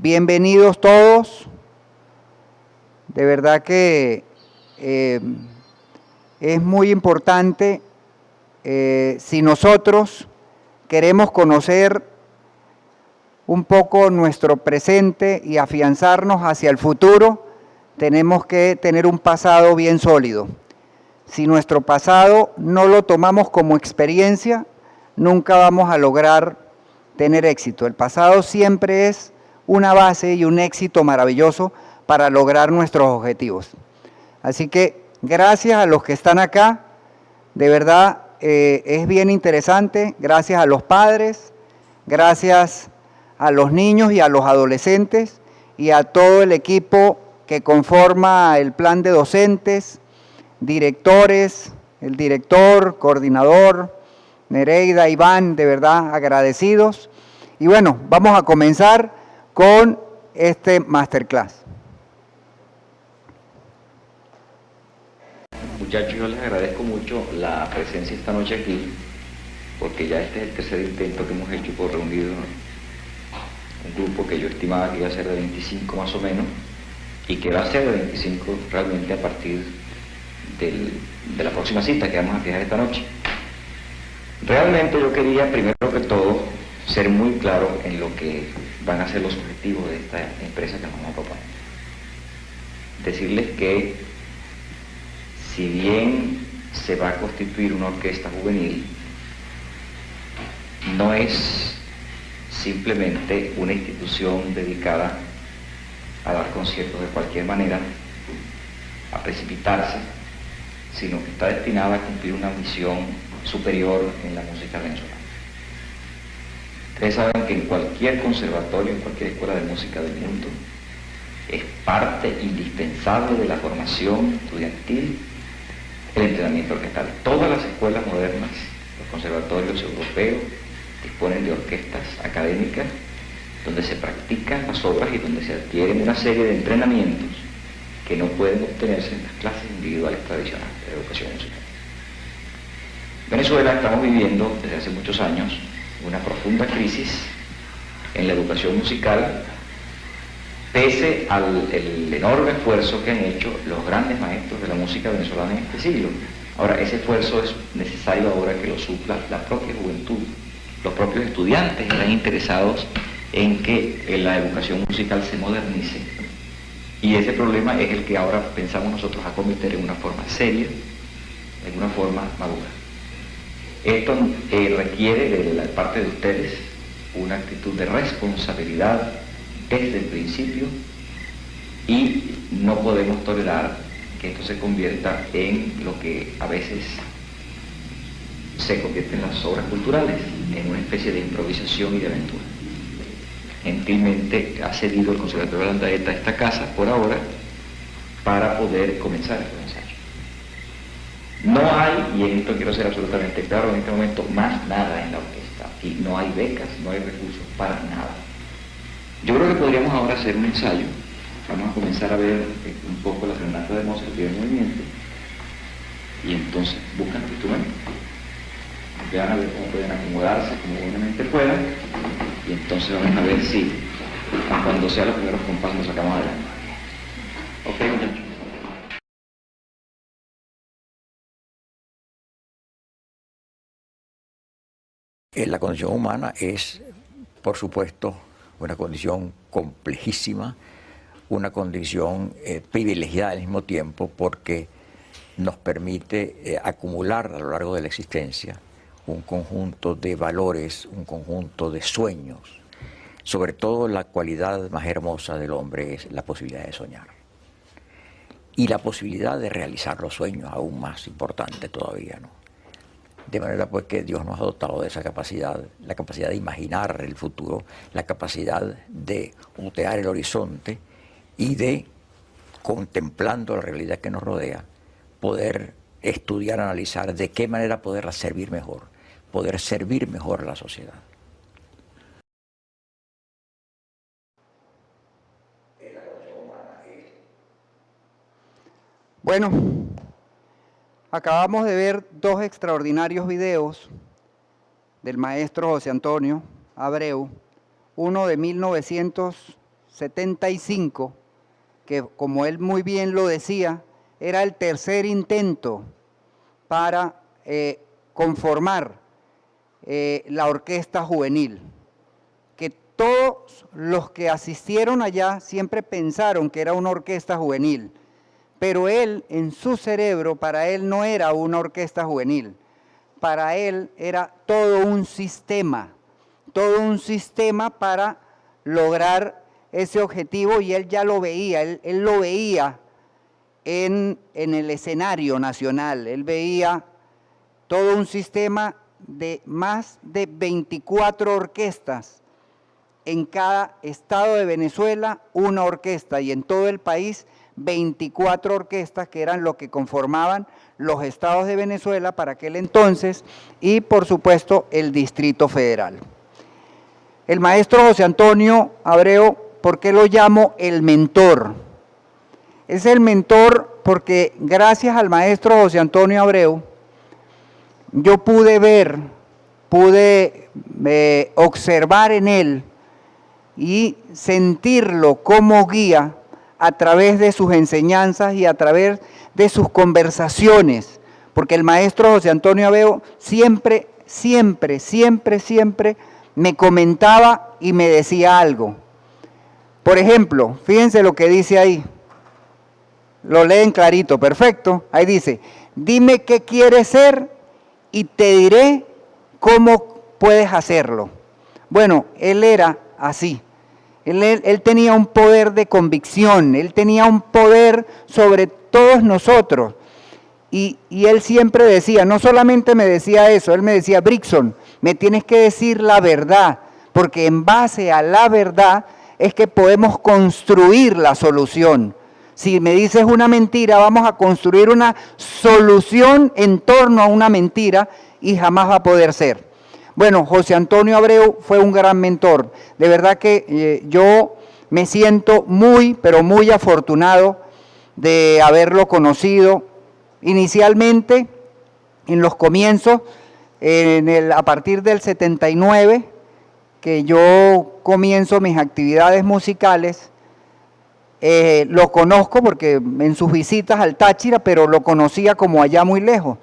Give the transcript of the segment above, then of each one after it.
Bienvenidos todos. De verdad que es muy importante si nosotros queremos conocer un poco nuestro presente y afianzarnos hacia el futuro, tenemos que tener un pasado bien sólido. Si nuestro pasado no lo tomamos como experiencia, nunca vamos a lograr tener éxito. El pasado siempre es una base y un éxito maravilloso para lograr nuestros objetivos. Así que gracias a los que están acá, de verdad es bien interesante, gracias a los padres, gracias a los niños y a los adolescentes y a todo el equipo que conforma el plan de docentes, directores, el director, coordinador, Nereida, Iván, de verdad agradecidos. Y bueno, vamos a comenzar con este masterclass. Muchachos, yo les agradezco mucho la presencia esta noche aquí, porque ya este es el tercer intento que hemos hecho por reunir un grupo que yo estimaba que iba a ser de 25 más o menos, y que va a ser de 25 realmente a partir de la próxima cita que vamos a fijar esta noche. Realmente yo quería, primero que todo, ser muy claro en lo que van a ser los objetivos de esta empresa que nos vamos a proponer. Decirles que si bien se va a constituir una orquesta juvenil, no es simplemente una institución dedicada a dar conciertos de cualquier manera, a precipitarse, sino que está destinada a cumplir una misión superior en la música venezolana. Ustedes saben que en cualquier conservatorio, en cualquier escuela de música del mundo, es parte indispensable de la formación estudiantil el entrenamiento orquestal. Todas las escuelas modernas, los conservatorios europeos, disponen de orquestas académicas donde se practican las obras y donde se adquieren una serie de entrenamientos que no pueden obtenerse en las clases individuales tradicionales de la educación musical. En Venezuela estamos viviendo desde hace muchos años una profunda crisis en la educación musical, pese al enorme esfuerzo que han hecho los grandes maestros de la música venezolana en este siglo. Ahora, ese esfuerzo es necesario ahora que lo supla la propia juventud. Los propios estudiantes están interesados en que la educación musical se modernice. Y ese problema es el que ahora pensamos nosotros acometer en una forma seria, en una forma madura. Esto requiere de la parte de ustedes una actitud de responsabilidad desde el principio y no podemos tolerar que esto se convierta en lo que a veces se convierte en las obras culturales, en una especie de improvisación y de aventura. Gentilmente ha cedido el Conservatorio de Landaeta a esta casa por ahora para poder comenzar estos ensayos. No hay, y en esto quiero ser absolutamente claro en este momento, más nada en la orquesta. Aquí no hay becas, no hay recursos para nada. Yo creo que podríamos ahora hacer un ensayo. Vamos a comenzar a ver un poco la serenata de Mozart y el movimiento. Y entonces buscan el instrumento. Vean a ver cómo pueden acomodarse, como buenamente puedan. Y entonces vamos a ver si cuando sea los primeros compases nos sacamos adelante. Ok, muchachos. La condición humana es, por supuesto, una condición complejísima, una condición privilegiada al mismo tiempo porque nos permite acumular a lo largo de la existencia un conjunto de valores, un conjunto de sueños. Sobre todo la cualidad más hermosa del hombre es la posibilidad de soñar. Y la posibilidad de realizar los sueños, aún más importante todavía, ¿no? De manera pues que Dios nos ha dotado de esa capacidad, la capacidad de imaginar el futuro, la capacidad de voltear el horizonte y de, contemplando la realidad que nos rodea, poder estudiar, analizar de qué manera poderla servir mejor a la sociedad. Bueno, acabamos de ver dos extraordinarios videos del maestro José Antonio Abreu, uno de 1900 75, que como él muy bien lo decía, era el tercer intento para conformar la orquesta juvenil, que todos los que asistieron allá siempre pensaron que era una orquesta juvenil, pero él, en su cerebro, para él no era una orquesta juvenil, para él era todo un sistema para lograr ese objetivo, y él ya lo veía, él lo veía en el escenario nacional, él veía todo un sistema de más de 24 orquestas, en cada estado de Venezuela una orquesta, y en todo el país 24 orquestas, que eran lo que conformaban los estados de Venezuela para aquel entonces, y por supuesto el Distrito Federal. El maestro José Antonio Abreu, ¿por qué lo llamo el mentor? Es el mentor porque gracias al maestro José Antonio Abreu, yo pude ver, pude observar en él y sentirlo como guía a través de sus enseñanzas y a través de sus conversaciones, porque el maestro José Antonio Abreu siempre me comentaba y me decía algo. Por ejemplo, fíjense lo que dice ahí, lo leen clarito, perfecto, ahí dice: dime qué quieres ser y te diré cómo puedes hacerlo. Bueno, él era así. Él tenía un poder de convicción, él tenía un poder sobre todos nosotros. Y él siempre decía, no solamente me decía eso, él me decía: Brixson, me tienes que decir la verdad, porque en base a la verdad es que podemos construir la solución. Si me dices una mentira, vamos a construir una solución en torno a una mentira y jamás va a poder ser. Bueno, José Antonio Abreu fue un gran mentor. De verdad que yo me siento muy, pero muy afortunado de haberlo conocido. Inicialmente, en los comienzos, a partir del 79, que yo comienzo mis actividades musicales, lo conozco porque en sus visitas al Táchira, pero lo conocía como allá muy lejos.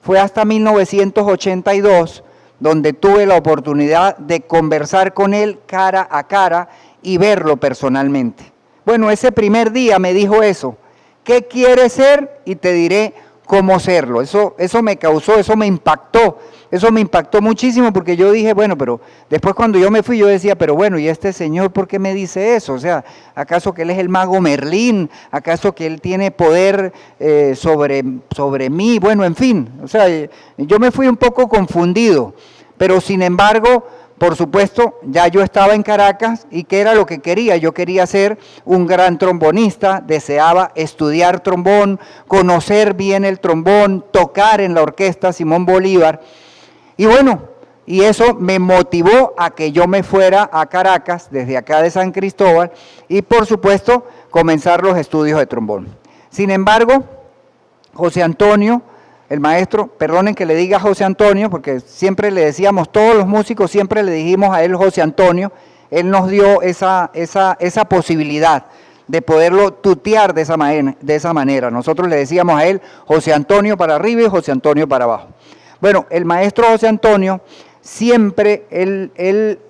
Fue hasta 1982 donde tuve la oportunidad de conversar con él cara a cara y verlo personalmente. Bueno, ese primer día me dijo eso: ¿qué quieres ser? Y te diré cómo serlo. Eso me causó, eso me impactó muchísimo, porque yo dije, bueno, pero después cuando yo me fui, yo decía, pero bueno, ¿y este señor por qué me dice eso? O sea, ¿acaso que él es el mago Merlín? ¿Acaso que él tiene poder sobre mí? Bueno, en fin, o sea, yo me fui un poco confundido, pero sin embargo, por supuesto, ya yo estaba en Caracas, y ¿qué era lo que quería? Yo quería ser un gran trombonista, deseaba estudiar trombón, conocer bien el trombón, tocar en la orquesta Simón Bolívar. Y bueno, y eso me motivó a que yo me fuera a Caracas, desde acá de San Cristóbal, y por supuesto, comenzar los estudios de trombón. Sin embargo, José Antonio, el maestro, perdonen que le diga José Antonio, porque siempre le decíamos, todos los músicos siempre le dijimos a él José Antonio, él nos dio esa posibilidad de poderlo tutear de esa manera. Nosotros le decíamos a él José Antonio para arriba y José Antonio para abajo. Bueno, el maestro José Antonio, siempre él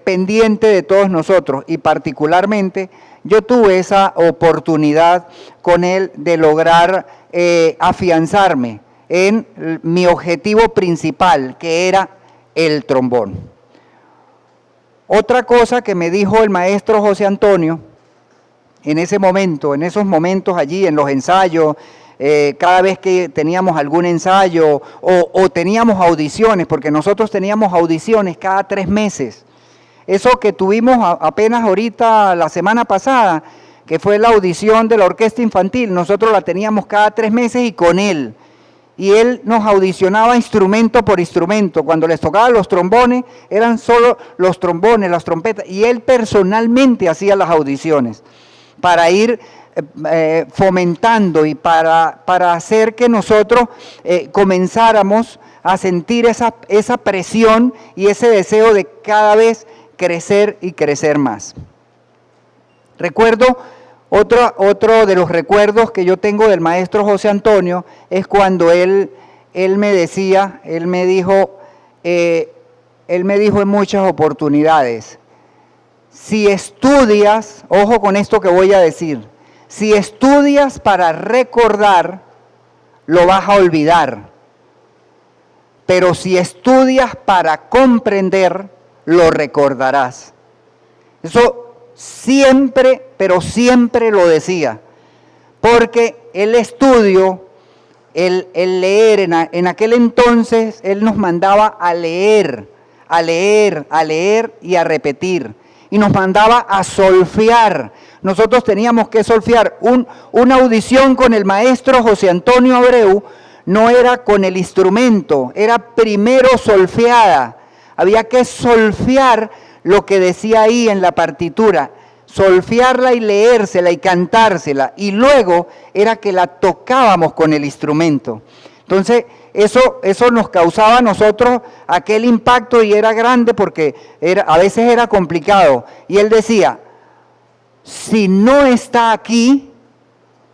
pendiente de todos nosotros, y particularmente yo tuve esa oportunidad con él de lograr afianzarme en mi objetivo principal, que era el trombón. Otra cosa que me dijo el maestro José Antonio en ese momento, en esos momentos allí en los ensayos, cada vez que teníamos algún ensayo o teníamos audiciones, porque nosotros teníamos audiciones cada 3 meses. Eso que tuvimos apenas ahorita la semana pasada, que fue la audición de la orquesta infantil, nosotros la teníamos cada 3 meses y con él. Y él nos audicionaba instrumento por instrumento. Cuando les tocaba los trombones, eran solo los trombones, las trompetas, y él personalmente hacía las audiciones para ir fomentando y para hacer que nosotros comenzáramos a sentir esa presión y ese deseo de cada vez crecer y crecer más. Recuerdo, otro de los recuerdos que yo tengo del maestro José Antonio es cuando él me decía, él me dijo en muchas oportunidades, si estudias, ojo con esto que voy a decir, si estudias para recordar, lo vas a olvidar. Pero si estudias para comprender, lo recordarás. Eso siempre, pero siempre lo decía. Porque el estudio, el leer, en aquel entonces, él nos mandaba a leer y a repetir. Y nos mandaba a solfear. Nosotros teníamos que solfear. Una audición con el maestro José Antonio Abreu no era con el instrumento, era primero solfeada. Había que solfear lo que decía ahí en la partitura, solfearla y leérsela y cantársela. Y luego era que la tocábamos con el instrumento. Entonces, eso nos causaba a nosotros aquel impacto y era grande porque a veces era complicado. Y él decía, si no está aquí,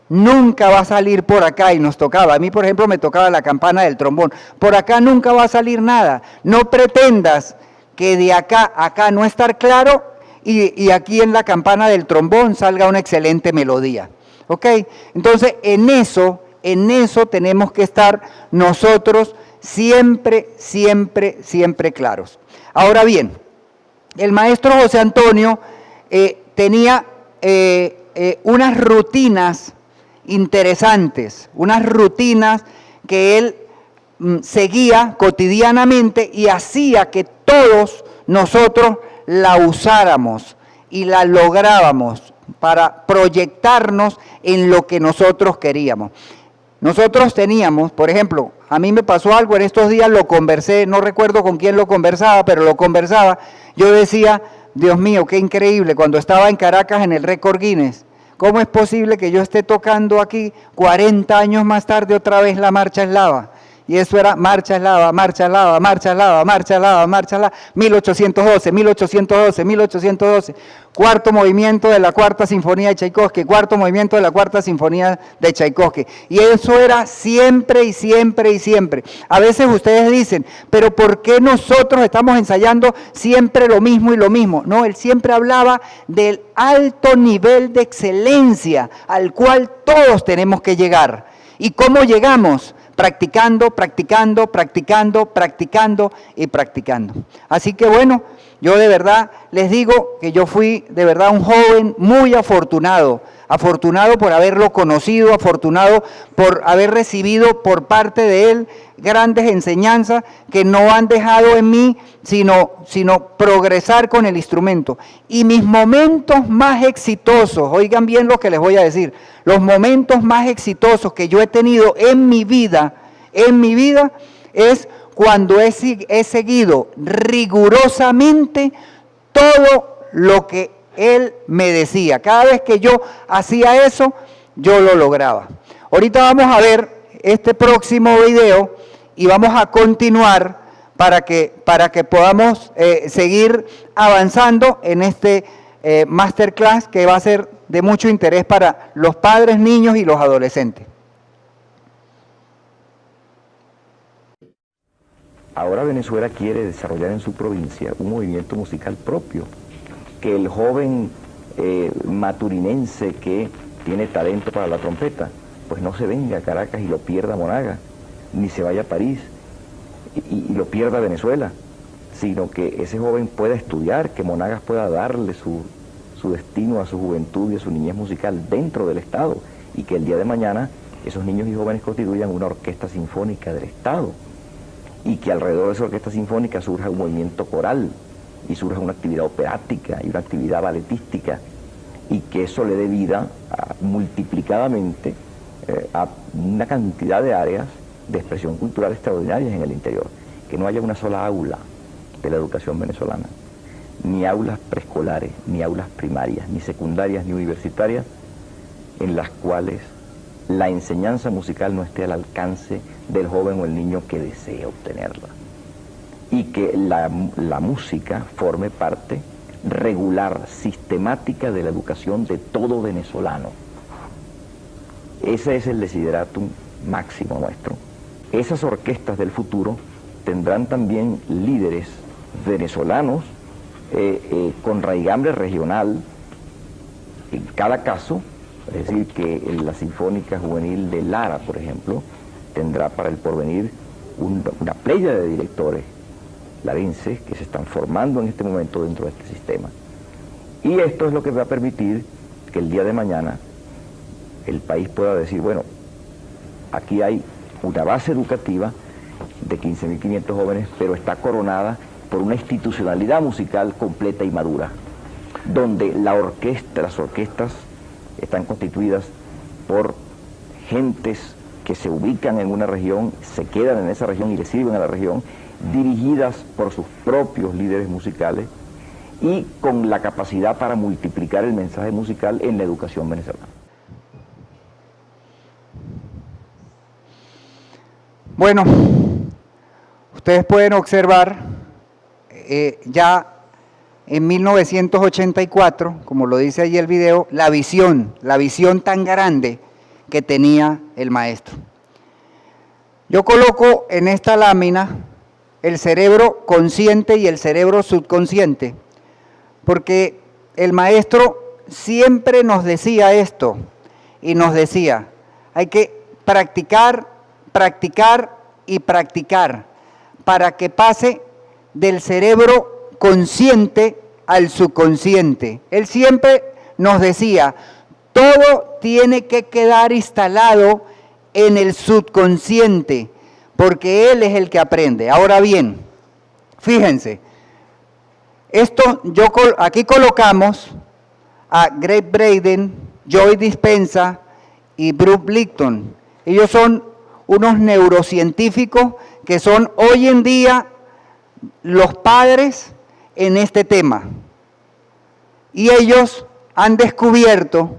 nunca va a salir por acá. Y nos tocaba, a mí por ejemplo me tocaba la campana del trombón, por acá nunca va a salir nada. No pretendas que de acá a acá no estar claro y aquí en la campana del trombón salga una excelente melodía. ¿Ok? Entonces en eso tenemos que estar nosotros siempre claros. Ahora bien, el maestro José Antonio tenía unas rutinas interesantes, unas rutinas que él seguía cotidianamente y hacía que todos nosotros la usáramos y la lográbamos para proyectarnos en lo que nosotros queríamos. Nosotros teníamos, por ejemplo, a mí me pasó algo en estos días, lo conversé, no recuerdo con quién lo conversaba, pero lo conversaba. Yo decía, Dios mío, qué increíble, cuando estaba en Caracas en el récord Guinness, ¿cómo es posible que yo esté tocando aquí 40 años más tarde otra vez la marcha eslava? Y eso era marcha eslava, marcha eslava, marcha eslava, marcha eslava, marcha eslava, 1812, 1812, 1812, cuarto movimiento de la cuarta sinfonía de Tchaikovsky, cuarto movimiento de la cuarta sinfonía de Tchaikovsky. Y eso era siempre y siempre y siempre. A veces ustedes dicen, pero ¿por qué nosotros estamos ensayando siempre lo mismo y lo mismo? No, él siempre hablaba del alto nivel de excelencia al cual todos tenemos que llegar. ¿Y cómo llegamos? Practicando, practicando, practicando, practicando y practicando. Así que bueno, yo de verdad les digo que yo fui de verdad un joven muy afortunado, afortunado por haberlo conocido, afortunado por haber recibido por parte de él grandes enseñanzas que no han dejado en mí sino progresar con el instrumento. Y mis momentos más exitosos, oigan bien lo que les voy a decir, los momentos más exitosos que yo he tenido en mi vida es cuando he seguido rigurosamente todo lo que él me decía. Cada vez que yo hacía eso, yo lo lograba. Ahorita vamos a ver este próximo video y vamos a continuar para que podamos seguir avanzando en este masterclass que va a ser de mucho interés para los padres, niños y los adolescentes. Ahora Venezuela quiere desarrollar en su provincia un movimiento musical propio, que el joven maturinense que tiene talento para la trompeta, pues no se venga a Caracas y lo pierda a Monagas, ni se vaya a París y lo pierda a Venezuela, sino que ese joven pueda estudiar, que Monagas pueda darle su destino a su juventud y a su niñez musical dentro del Estado, y que el día de mañana esos niños y jóvenes constituyan una orquesta sinfónica del Estado, y que alrededor de esa orquesta sinfónica surja un movimiento coral, y surja una actividad operática y una actividad balletística, y que eso le dé vida multiplicadamente a una cantidad de áreas de expresión cultural extraordinarias en el interior. Que no haya una sola aula de la educación venezolana, ni aulas preescolares, ni aulas primarias, ni secundarias, ni universitarias, en las cuales la enseñanza musical no esté al alcance del joven o el niño que desee obtenerla. Y que la música forme parte regular, sistemática de la educación de todo venezolano. Ese es el desideratum máximo nuestro. Esas orquestas del futuro tendrán también líderes venezolanos con raigambre regional en cada caso, es decir, que la Sinfónica Juvenil de Lara, por ejemplo, tendrá para el porvenir una playa de directores larenses que se están formando en este momento dentro de este sistema. Y esto es lo que va a permitir que el día de mañana el país pueda decir, bueno, aquí hay una base educativa de 15.500 jóvenes, pero está coronada por una institucionalidad musical completa y madura, donde las orquestas están constituidas por gentes que se ubican en una región, se quedan en esa región y le sirven a la región, dirigidas por sus propios líderes musicales y con la capacidad para multiplicar el mensaje musical en la educación venezolana. Bueno, ustedes pueden observar ya en 1984, como lo dice ahí el video, la visión tan grande que tenía el maestro. Yo coloco en esta lámina el cerebro consciente y el cerebro subconsciente, porque el maestro siempre nos decía esto, y nos decía, hay que practicar, practicar y practicar, para que pase del cerebro consciente al subconsciente. Él siempre nos decía, todo tiene que quedar instalado en el subconsciente, porque él es el que aprende. Ahora bien, fíjense, aquí colocamos a Gregg Braden, Joy Dispenza y Bruce Lipton. Ellos son unos neurocientíficos que son hoy en día los padres en este tema. Y ellos han descubierto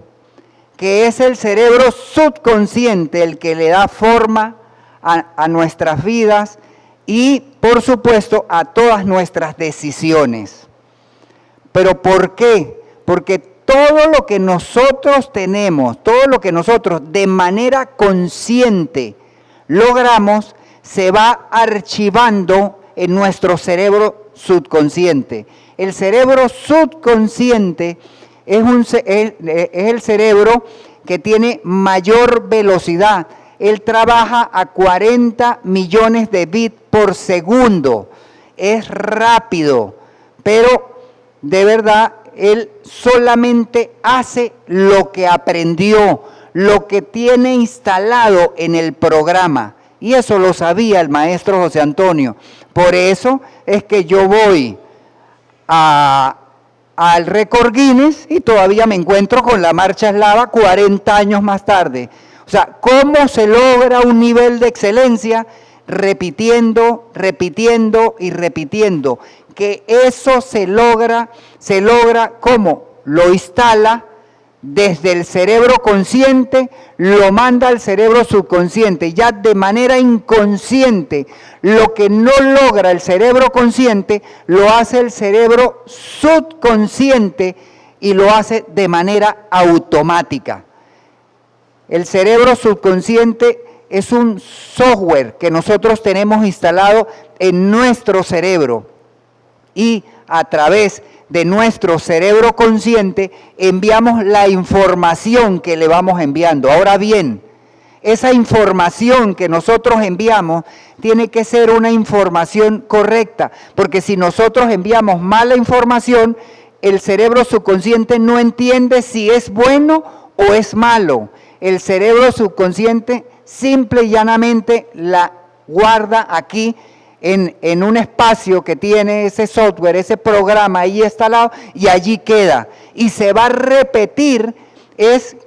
que es el cerebro subconsciente el que le da forma a nuestras vidas y, por supuesto, a todas nuestras decisiones. ¿Pero por qué? Porque todo lo que nosotros tenemos, todo lo que nosotros de manera consciente logramos, se va archivando en nuestro cerebro subconsciente. El cerebro subconsciente es el cerebro que tiene mayor velocidad. Él trabaja a 40 millones de bits por segundo. Es rápido, pero de verdad él solamente hace lo que aprendió, lo que tiene instalado en el programa. Y eso lo sabía el maestro José Antonio. Por eso es que yo voy al récord Guinness y todavía me encuentro con la marcha eslava 40 años más tarde. O sea, ¿cómo se logra un nivel de excelencia? Repitiendo, repitiendo y repitiendo. Que eso se logra ¿cómo? Lo instala desde el cerebro consciente, lo manda al cerebro subconsciente, ya de manera inconsciente. Lo que no logra el cerebro consciente, lo hace el cerebro subconsciente y lo hace de manera automática. El cerebro subconsciente es un software que nosotros tenemos instalado en nuestro cerebro y a través de nuestro cerebro consciente enviamos la información que le vamos enviando. Ahora bien, esa información que nosotros enviamos tiene que ser una información correcta, porque si nosotros enviamos mala información, el cerebro subconsciente no entiende si es bueno o es malo. El cerebro subconsciente simple y llanamente la guarda aquí en un espacio que tiene ese software, ese programa ahí instalado, y allí queda. Y se va a repetir,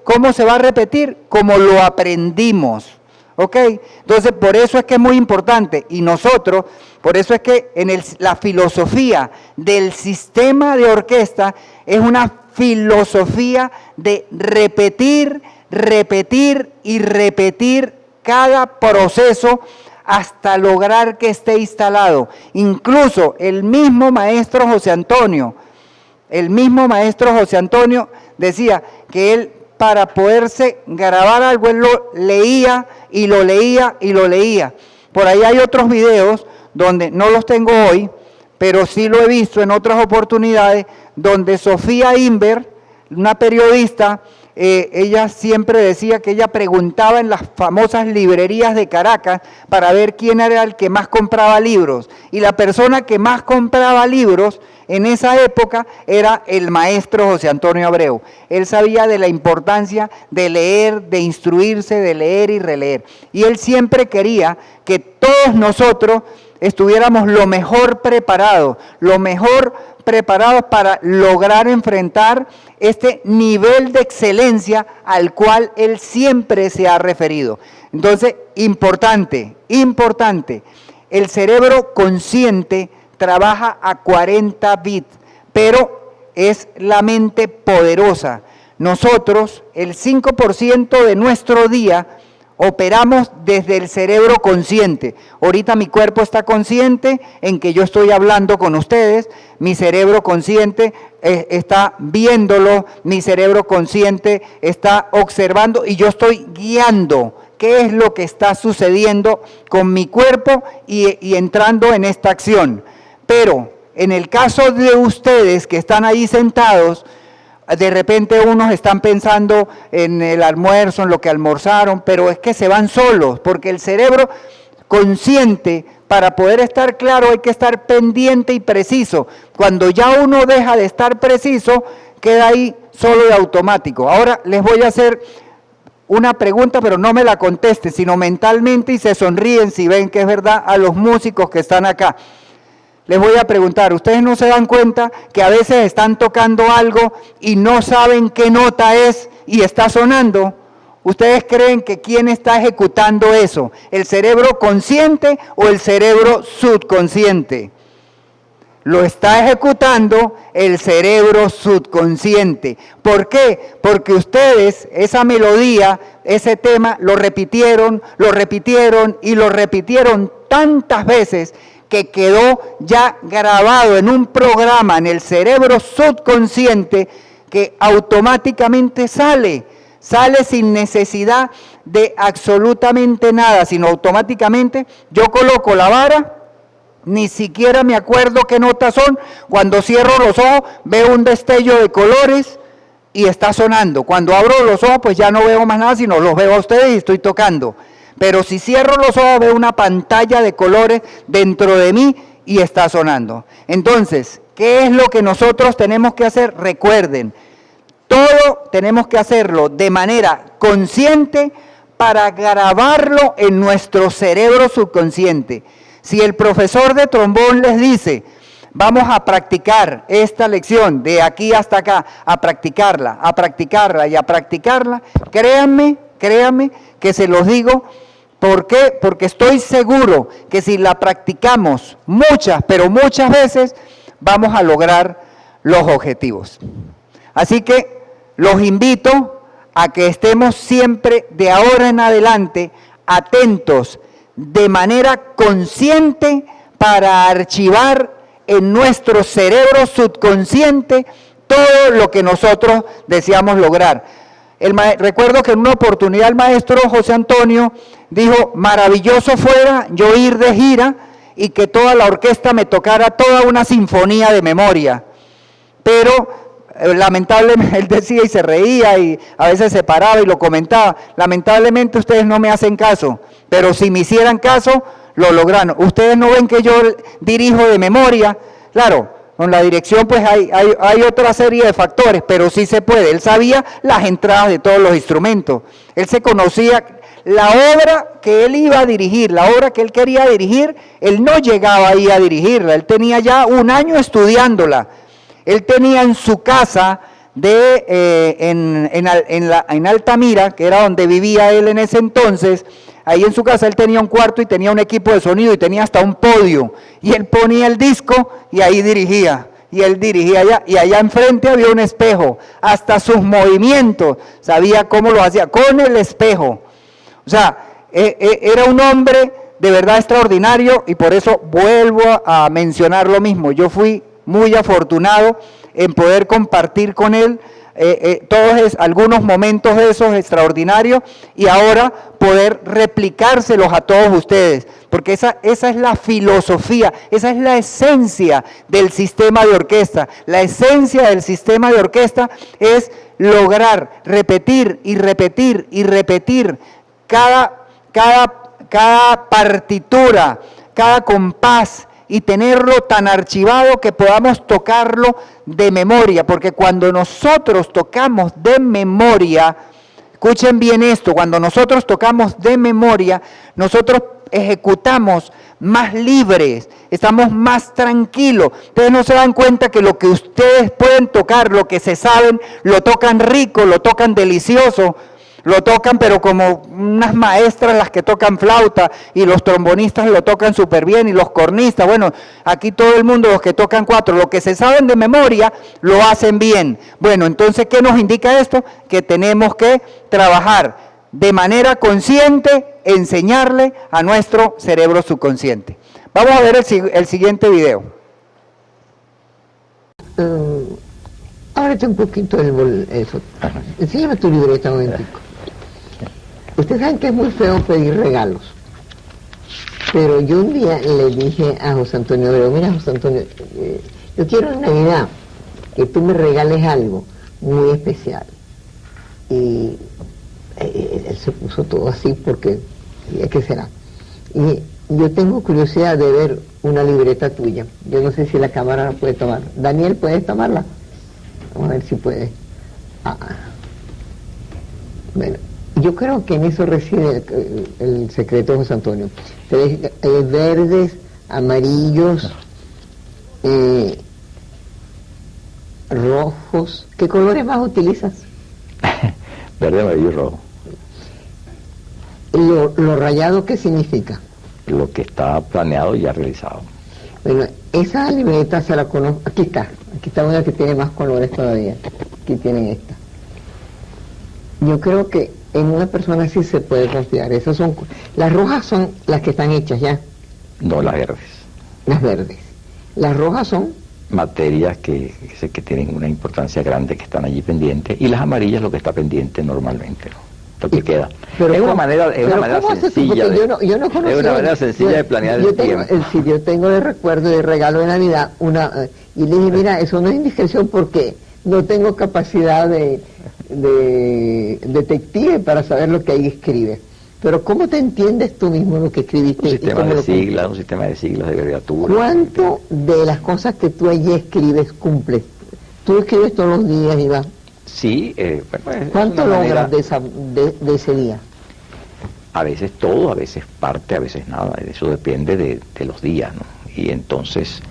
¿cómo se va a repetir? Como lo aprendimos. ¿Ok? Entonces, por eso es que es muy importante. Y nosotros, por eso es que la filosofía del sistema de orquesta es una filosofía de repetir, repetir y repetir cada proceso hasta lograr que esté instalado. Incluso el mismo maestro José Antonio, el mismo maestro José Antonio decía que él, para poderse grabar algo, él lo leía y lo leía y lo leía. Por ahí hay otros videos donde no los tengo hoy, pero sí lo he visto en otras oportunidades, donde Sofía Inver, una periodista, ella siempre decía que ella preguntaba en las famosas librerías de Caracas para ver quién era el que más compraba libros. Y la persona que más compraba libros en esa época era el maestro José Antonio Abreu. Él sabía de la importancia de leer, de instruirse, de leer y releer. Y él siempre quería que todos nosotros estuviéramos lo mejor preparados para lograr enfrentar este nivel de excelencia al cual él siempre se ha referido. Entonces, importante, el cerebro consciente trabaja a 40 bits, pero es la mente poderosa. Nosotros, el 5% de nuestro día, operamos desde el cerebro consciente. Ahorita mi cuerpo está consciente en que yo estoy hablando con ustedes, mi cerebro consciente está viéndolo, mi cerebro consciente está observando y yo estoy guiando qué es lo que está sucediendo con mi cuerpo y entrando en esta acción. Pero en el caso de ustedes que están ahí sentados, de repente unos están pensando en el almuerzo, en lo que almorzaron, pero es que se van solos, porque el cerebro consciente, para poder estar claro, hay que estar pendiente y preciso. Cuando ya uno deja de estar preciso, queda ahí solo y automático. Ahora les voy a hacer una pregunta, pero no me la contesten, sino mentalmente, y se sonríen si ven que es verdad a los músicos que están acá. Les voy a preguntar, ¿ustedes no se dan cuenta que a veces están tocando algo y no saben qué nota es y está sonando? ¿Ustedes creen que quién está ejecutando eso? ¿El cerebro consciente o el cerebro subconsciente? Lo está ejecutando el cerebro subconsciente. ¿Por qué? Porque ustedes, esa melodía, ese tema, lo repitieron y lo repitieron tantas veces que quedó ya grabado en un programa en el cerebro subconsciente que automáticamente sale sin necesidad de absolutamente nada, sino automáticamente yo coloco la vara, ni siquiera me acuerdo qué notas son, cuando cierro los ojos veo un destello de colores y está sonando, cuando abro los ojos pues ya no veo más nada, sino los veo a ustedes y estoy tocando. Pero si cierro los ojos veo una pantalla de colores dentro de mí y está sonando. Entonces, ¿qué es lo que nosotros tenemos que hacer? Recuerden, todo tenemos que hacerlo de manera consciente para grabarlo en nuestro cerebro subconsciente. Si el profesor de trombón les dice, vamos a practicar esta lección de aquí hasta acá, a practicarla y a practicarla, créanme que se los digo. ¿Por qué? Porque estoy seguro que si la practicamos muchas, pero muchas veces, vamos a lograr los objetivos. Así que los invito a que estemos siempre de ahora en adelante atentos de manera consciente para archivar en nuestro cerebro subconsciente todo lo que nosotros deseamos lograr. Recuerdo que en una oportunidad el maestro José Antonio dijo, maravilloso fuera yo ir de gira y que toda la orquesta me tocara toda una sinfonía de memoria. Pero lamentablemente, él decía y se reía y a veces se paraba y lo comentaba, lamentablemente ustedes no me hacen caso, pero si me hicieran caso, lo lograron. Ustedes no ven que yo dirijo de memoria, claro. Con la dirección pues hay otra serie de factores, pero sí se puede. Él sabía las entradas de todos los instrumentos. Él se conocía la obra que él iba a dirigir, la obra que él quería dirigir, él no llegaba ahí a dirigirla. Él tenía ya un año estudiándola. Él tenía en su casa en Altamira, que era donde vivía él en ese entonces, ahí en su casa él tenía un cuarto y tenía un equipo de sonido y tenía hasta un podio. Y él ponía el disco y ahí dirigía. Y él dirigía allá. Y allá enfrente había un espejo. Hasta sus movimientos sabía cómo lo hacía, con el espejo. O sea, era un hombre de verdad extraordinario y por eso vuelvo a mencionar lo mismo. Yo fui muy afortunado en poder compartir con él algunos momentos de esos extraordinarios y ahora poder replicárselos a todos ustedes, porque esa es la filosofía, esa es la esencia del sistema de orquesta. La esencia del sistema de orquesta es lograr repetir y repetir y repetir cada partitura, cada compás, y tenerlo tan archivado que podamos tocarlo de memoria, porque cuando nosotros tocamos de memoria, escuchen bien esto, cuando nosotros tocamos de memoria, nosotros ejecutamos más libres, estamos más tranquilos. Ustedes no se dan cuenta que lo que ustedes pueden tocar, lo que se saben, lo tocan rico, lo tocan delicioso, lo tocan pero como unas maestras las que tocan flauta, y los trombonistas lo tocan súper bien, y los cornistas, bueno, aquí todo el mundo, los que tocan cuatro, lo que se saben de memoria, lo hacen bien. Bueno, entonces, ¿qué nos indica esto? Que tenemos que trabajar de manera consciente, enseñarle a nuestro cerebro subconsciente. Vamos a ver el siguiente video. Ábrete un poquito eso. Enséñame tu libreta un momentico. Ustedes saben que es muy feo pedir regalos, pero yo un día le dije a José Antonio Abreu, mira José Antonio, yo quiero en Navidad que tú me regales algo muy especial. Y él se puso todo así porque, ¿qué será? Y yo tengo curiosidad de ver una libreta tuya. Yo no sé si la cámara la puede tomar. Daniel, ¿puedes tomarla? Vamos a ver si puede. Bueno, yo creo que en eso reside el secreto de José Antonio. Verdes, amarillos, rojos. ¿Qué colores más utilizas? Verde, amarillo y rojo. ¿Lo rayado qué significa? Lo que está planeado y ya realizado. Bueno, esa libreta se la conozco. Aquí está una que tiene más colores todavía. Aquí tienen esta. Yo creo que en una persona sí se puede confiar. Las rojas son las que están hechas ya. No, las verdes. Las verdes. Las rojas son materias que tienen una importancia grande, que están allí pendientes, y las amarillas lo que está pendiente normalmente, ¿no? Lo que queda. Pero es una manera sencilla de planear el tiempo. Yo tengo de recuerdo de regalo de Navidad y le dije, mira, eso no es indiscreción porque no tengo capacidad de detective para saber lo que ahí escribe. Pero ¿cómo te entiendes tú mismo lo que escribiste? Un sistema de siglas, de abreviaturas. ¿Cuánto de las cosas que tú allí escribes cumples? ¿Tú escribes todos los días, Iván? Sí. ¿Cuánto logras de ese día? A veces todo, a veces parte, a veces nada. Eso depende de los días, ¿no? Y entonces,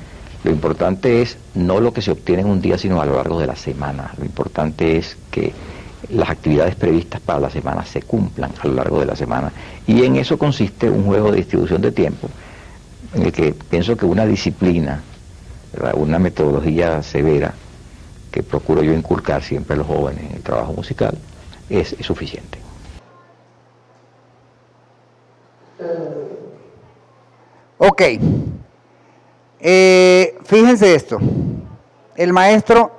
lo importante es no lo que se obtiene en un día, sino a lo largo de la semana. Lo importante es que las actividades previstas para la semana se cumplan a lo largo de la semana. Y en eso consiste un juego de distribución de tiempo, en el que pienso que una disciplina, ¿verdad?, una metodología severa, que procuro yo inculcar siempre a los jóvenes en el trabajo musical, es suficiente. Ok. Fíjense esto. El maestro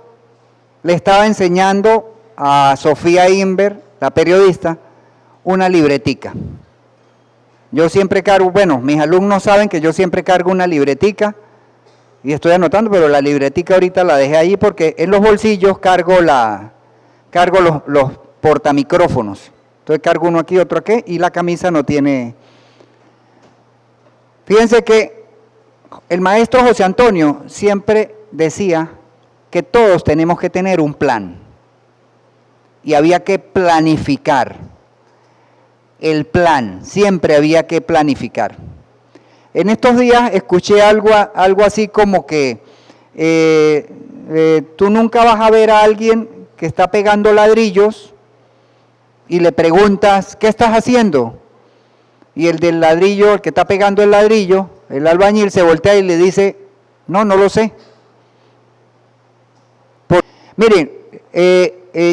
le estaba enseñando a Sofía Inver, la periodista, una libretica. Yo siempre cargo, mis alumnos saben que yo siempre cargo una libretica y estoy anotando, pero la libretica ahorita la dejé ahí porque en los bolsillos cargo los portamicrófonos. Entonces cargo uno aquí, otro aquí, y la camisa no tiene. Fíjense que el maestro José Antonio siempre decía que todos tenemos que tener un plan. Y había que planificar. El plan, siempre había que planificar. En estos días escuché algo así como que tú nunca vas a ver a alguien que está pegando ladrillos y le preguntas, ¿qué estás haciendo? Y el del ladrillo, el que está pegando el ladrillo, el albañil se voltea y le dice, no lo sé. Miren,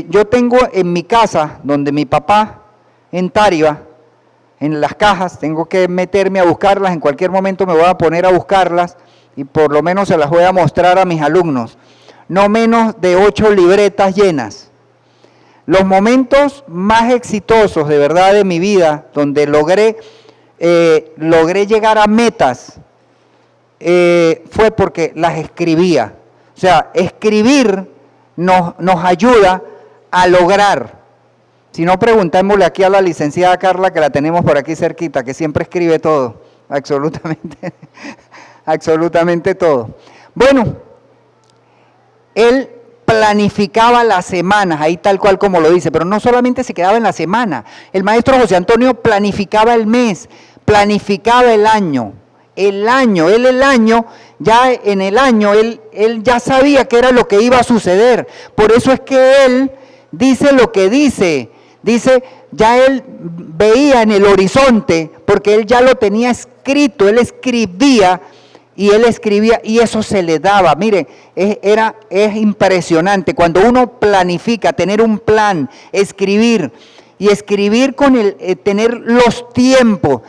yo tengo en mi casa, donde mi papá, en Tariba, en las cajas, tengo que meterme a buscarlas, en cualquier momento me voy a poner a buscarlas, y por lo menos se las voy a mostrar a mis alumnos, no menos de 8 libretas llenas. Los momentos más exitosos de verdad de mi vida, donde logré llegar a metas, fue porque las escribía. O sea, escribir nos ayuda a lograr. Si no, preguntémosle aquí a la licenciada Carla, que la tenemos por aquí cerquita, que siempre escribe todo, absolutamente, absolutamente todo. Bueno, él planificaba las semanas, ahí tal cual como lo dice, pero no solamente se quedaba en la semana. El maestro José Antonio planificaba el mes, planificaba el año, ya en el año, él ya sabía qué era lo que iba a suceder. Por eso es que él dice lo que dice, ya él veía en el horizonte, porque él ya lo tenía escrito, él escribía y eso se le daba. Mire, es impresionante cuando uno planifica, tener un plan, escribir con tener los tiempos.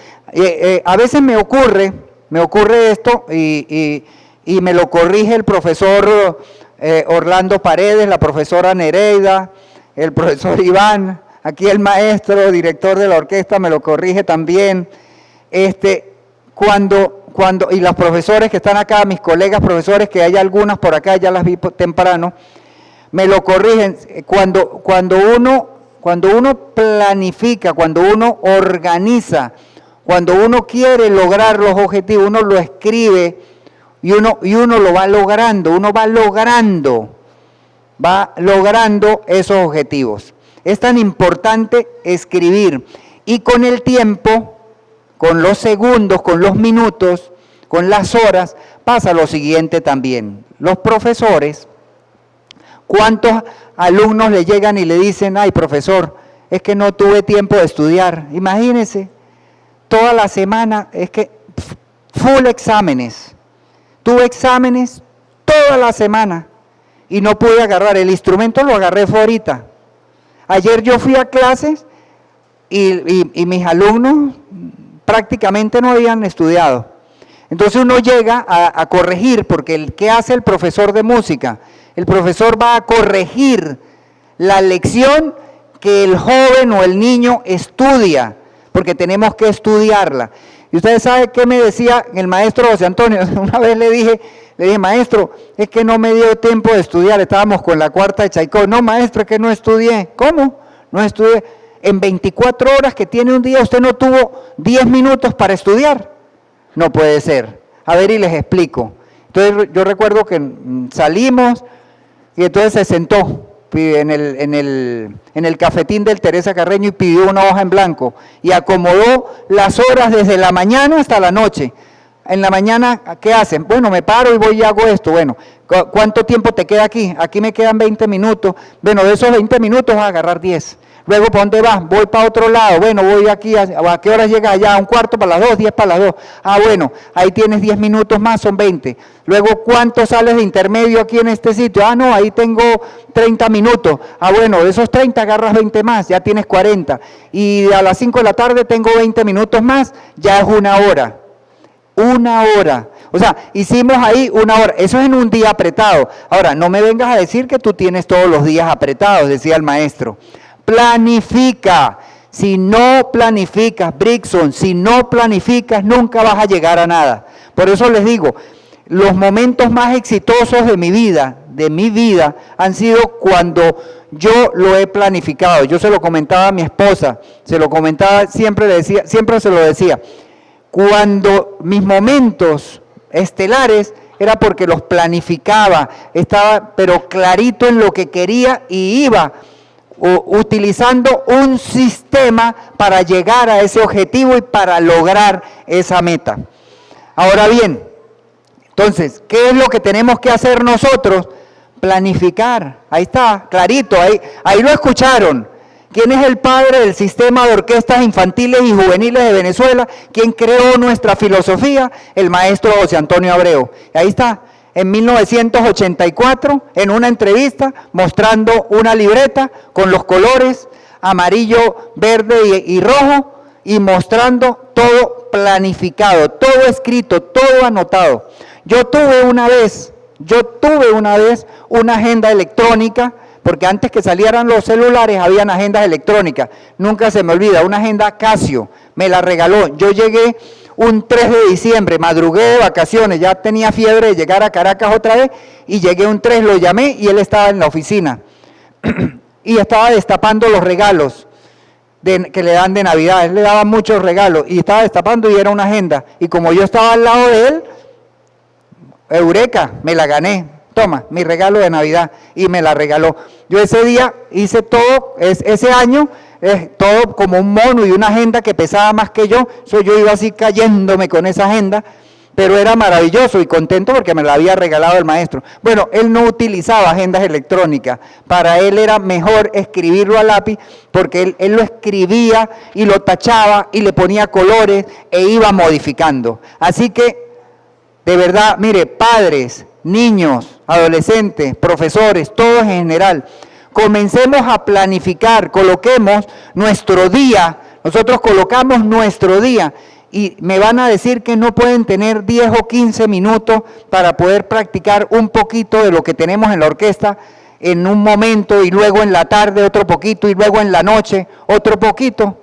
A veces me ocurre esto y me lo corrige el profesor Orlando Paredes, la profesora Nereida, el profesor Iván, aquí el maestro, director de la orquesta, me lo corrige también. Y los profesores que están acá, mis colegas profesores, que hay algunas por acá, ya las vi temprano, me lo corrigen. Cuando uno planifica, cuando uno organiza, cuando uno quiere lograr los objetivos, uno lo escribe y uno lo va logrando, va logrando esos objetivos. Es tan importante escribir, y con el tiempo, con los segundos, con los minutos, con las horas, pasa lo siguiente también. Los profesores, ¿cuántos alumnos le llegan y le dicen, ay profesor, es que no tuve tiempo de estudiar? Imagínense, toda la semana, es que full exámenes, tuve exámenes toda la semana y no pude agarrar, el instrumento lo agarré fue ahorita. Ayer yo fui a clases y mis alumnos prácticamente no habían estudiado. Entonces uno llega a corregir, porque ¿qué hace el profesor de música? El profesor va a corregir la lección que el joven o el niño estudia, porque tenemos que estudiarla. Y ustedes saben qué me decía el maestro José Antonio. Una vez le dije, maestro, es que no me dio tiempo de estudiar, estábamos con la cuarta de Tchaikovsky. No, maestro, es que no estudié. ¿Cómo? No estudié. En 24 horas que tiene un día, usted no tuvo 10 minutos para estudiar. No puede ser. A ver, y les explico. Entonces yo recuerdo que salimos y entonces se sentó en el cafetín del Teresa Carreño y pidió una hoja en blanco y acomodó las horas desde la mañana hasta la noche. En la mañana, ¿qué hacen? Bueno, me paro y voy y hago esto. Bueno, ¿cuánto tiempo te queda aquí? Aquí me quedan 20 minutos. Bueno, de esos 20 minutos vas a agarrar 10. Luego, ¿para dónde vas? Voy para otro lado. Bueno, voy aquí. ¿A qué hora llegas allá? ¿A un cuarto para las 2? 10 para las 2. Ah, bueno, ahí tienes 10 minutos más, son 20. Luego, ¿cuánto sales de intermedio aquí en este sitio? Ah, no, ahí tengo 30 minutos. Ah, bueno, de esos 30 agarras 20 más, ya tienes 40. Y a las 5 de la tarde tengo 20 minutos más, ya es una hora. Una hora. O sea, hicimos ahí una hora. Eso es en un día apretado. Ahora, no me vengas a decir que tú tienes todos los días apretados, decía el maestro. Planifica. Si no planificas, Brixton, si no planificas, nunca vas a llegar a nada. Por eso les digo, los momentos más exitosos de mi vida, han sido cuando yo lo he planificado. Yo se lo comentaba a mi esposa, se lo comentaba, siempre se lo decía. Cuando mis momentos estelares era porque los planificaba, estaba pero clarito en lo que quería y iba utilizando un sistema para llegar a ese objetivo y para lograr esa meta. Ahora bien, entonces, ¿qué es lo que tenemos que hacer nosotros? Planificar. Ahí está, clarito, ahí lo escucharon. ¿Quién es el padre del sistema de orquestas infantiles y juveniles de Venezuela? ¿Quién creó nuestra filosofía? El maestro José Antonio Abreu. Ahí está, en 1984, en una entrevista, mostrando una libreta con los colores amarillo, verde y rojo, y mostrando todo planificado, todo escrito, todo anotado. Yo tuve una vez una agenda electrónica, porque antes que salieran los celulares habían agendas electrónicas. Nunca se me olvida, una agenda Casio, me la regaló. Yo llegué un 3 de diciembre, madrugué de vacaciones, ya tenía fiebre de llegar a Caracas otra vez, y llegué un 3, lo llamé y él estaba en la oficina. Y estaba destapando los regalos que le dan de Navidad. Él le daba muchos regalos y estaba destapando y era una agenda. Y como yo estaba al lado de él, eureka, me la gané. Toma, mi regalo de Navidad. Y me la regaló. Yo ese día hice todo, ese año, todo como un mono y una agenda que pesaba más que yo. Yo iba así cayéndome con esa agenda, pero era maravilloso y contento porque me la había regalado el maestro. Bueno, él no utilizaba agendas electrónicas. Para él era mejor escribirlo a lápiz, porque él lo escribía y lo tachaba y le ponía colores e iba modificando. Así que, de verdad, mire, padres, niños, adolescentes, profesores, todos en general, comencemos a planificar, coloquemos nuestro día. Nosotros colocamos nuestro día y me van a decir que no pueden tener 10 o 15 minutos para poder practicar un poquito de lo que tenemos en la orquesta en un momento, y luego en la tarde otro poquito, y luego en la noche otro poquito.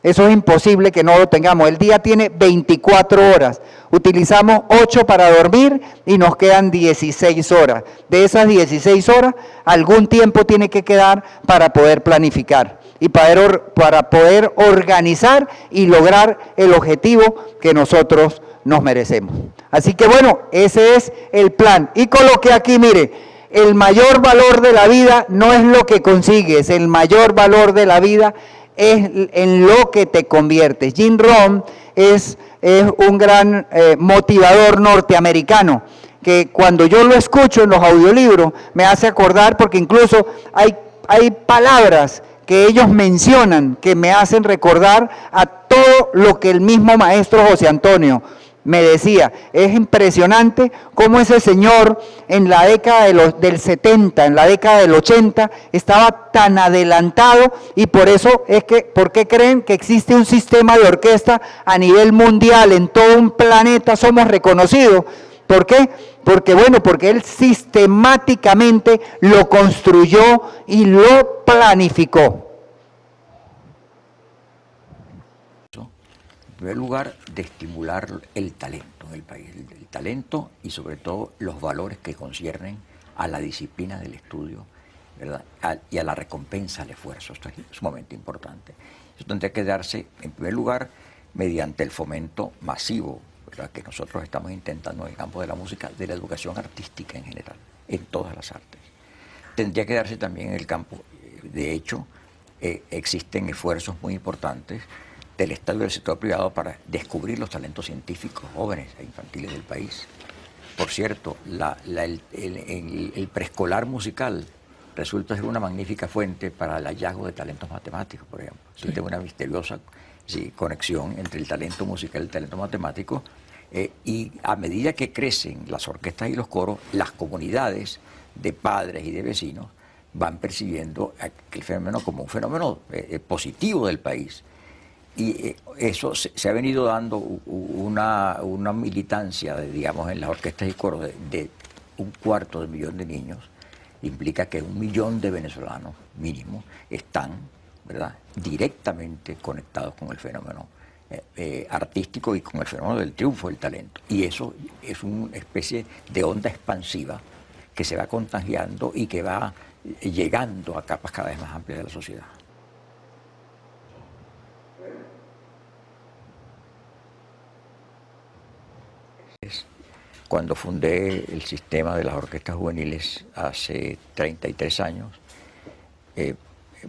Eso es imposible que no lo tengamos. El día tiene 24 horas. Utilizamos 8 para dormir y nos quedan 16 horas. De esas 16 horas, algún tiempo tiene que quedar para poder planificar y para poder organizar y lograr el objetivo que nosotros nos merecemos. Así que bueno, ese es el plan. Y coloqué aquí, mire, el mayor valor de la vida no es lo que consigues, el mayor valor de la vida es en lo que te conviertes. Jim Rohn es un gran motivador norteamericano, que cuando yo lo escucho en los audiolibros me hace acordar, porque incluso hay palabras que ellos mencionan que me hacen recordar a todo lo que el mismo maestro José Antonio me decía. Es impresionante cómo ese señor en la década del 70, en la década del 80, estaba tan adelantado, y por eso es que, ¿por qué creen que existe un sistema de orquesta a nivel mundial? En todo un planeta somos reconocidos. ¿Por qué? Porque él sistemáticamente lo construyó y lo planificó. En primer lugar, de estimular el talento en el país, el talento y sobre todo los valores que conciernen a la disciplina del estudio, ¿verdad? Y a la recompensa al esfuerzo. Esto es sumamente importante. Eso tendría que darse, en primer lugar, mediante el fomento masivo, ¿verdad?, que nosotros estamos intentando en el campo de la música, de la educación artística en general, en todas las artes. Tendría que darse también en el campo, de hecho, existen esfuerzos muy importantes del Estado y del sector privado para descubrir los talentos científicos jóvenes e infantiles del país. Por cierto, el preescolar musical resulta ser una magnífica fuente para el hallazgo de talentos matemáticos, por ejemplo. Sí. Existe una misteriosa conexión entre el talento musical y el talento matemático, y a medida que crecen las orquestas y los coros, las comunidades de padres y de vecinos van percibiendo el fenómeno como un fenómeno positivo del país. Y eso se ha venido dando una militancia, digamos, en las orquestas y coros de 250.000 de niños. Implica que 1 millón de venezolanos mínimo están, ¿verdad?, directamente conectados con el fenómeno artístico y con el fenómeno del triunfo del talento. Y eso es una especie de onda expansiva que se va contagiando y que va llegando a capas cada vez más amplias de la sociedad. Cuando fundé el sistema de las orquestas juveniles hace 33 años,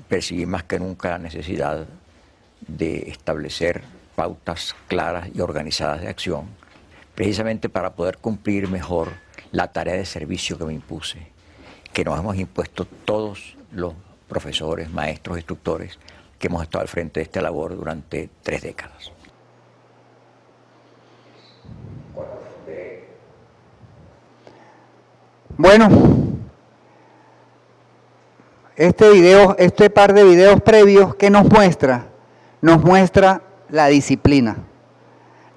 percibí más que nunca la necesidad de establecer pautas claras y organizadas de acción, precisamente para poder cumplir mejor la tarea de servicio que me impuse, que nos hemos impuesto todos los profesores, maestros, instructores que hemos estado al frente de esta labor durante 3 décadas. Bueno, este par de videos previos, ¿qué nos muestra? Nos muestra la disciplina.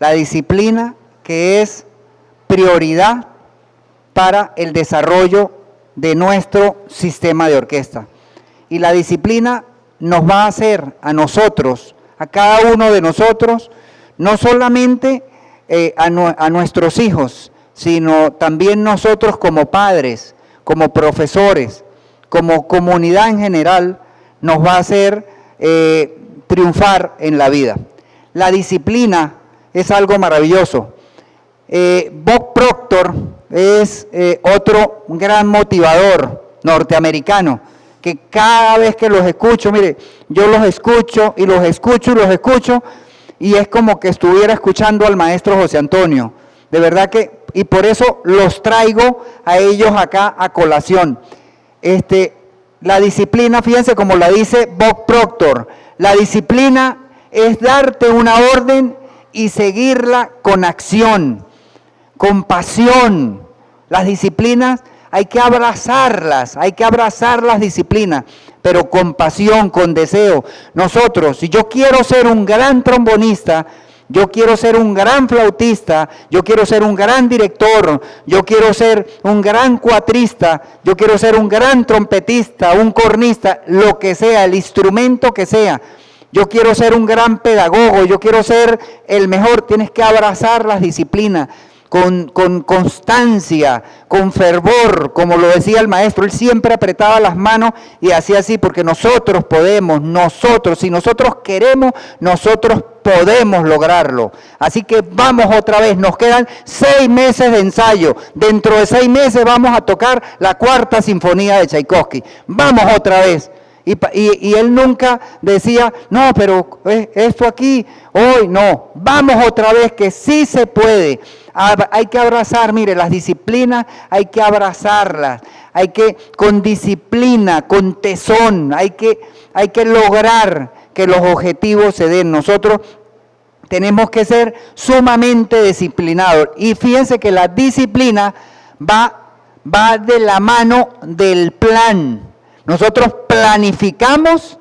la disciplina que es prioridad para el desarrollo de nuestro sistema de orquesta. Y la disciplina nos va a hacer a nosotros, a cada uno de nosotros, no solamente a nuestros hijos, sino también nosotros como padres, como profesores, como comunidad en general, nos va a hacer triunfar en la vida. La disciplina es algo maravilloso. Bob Proctor es otro gran motivador norteamericano, que cada vez que los escucho, mire, yo los escucho y los escucho y los escucho, y es como que estuviera escuchando al maestro José Antonio. De verdad que, y por eso los traigo a ellos acá a colación. La disciplina, fíjense como la dice Bob Proctor, la disciplina es darte una orden y seguirla con acción, con pasión. Las disciplinas hay que abrazar las disciplinas, pero con pasión, con deseo. Nosotros, si yo quiero ser un gran trombonista, yo quiero ser un gran flautista, yo quiero ser un gran director, yo quiero ser un gran cuatrista, yo quiero ser un gran trompetista, un cornista, lo que sea, el instrumento que sea. Yo quiero ser un gran pedagogo, yo quiero ser el mejor. Tienes que abrazar las disciplinas con constancia, con fervor, como lo decía el maestro. Él siempre apretaba las manos y hacía así, porque nosotros podemos, si nosotros queremos, nosotros podemos lograrlo. Así que vamos otra vez, nos quedan 6 meses de ensayo. Dentro de 6 meses vamos a tocar la 4ª Sinfonía de Tchaikovsky. Vamos otra vez. Y él nunca decía, no, pero esto aquí, hoy no, vamos otra vez, que sí se puede. Hay que abrazar, mire, las disciplinas hay que abrazarlas, hay que con disciplina, con tesón, hay que lograr que los objetivos se den. Nosotros tenemos que ser sumamente disciplinados. Y fíjense que la disciplina va de la mano del plan. Nosotros planificamos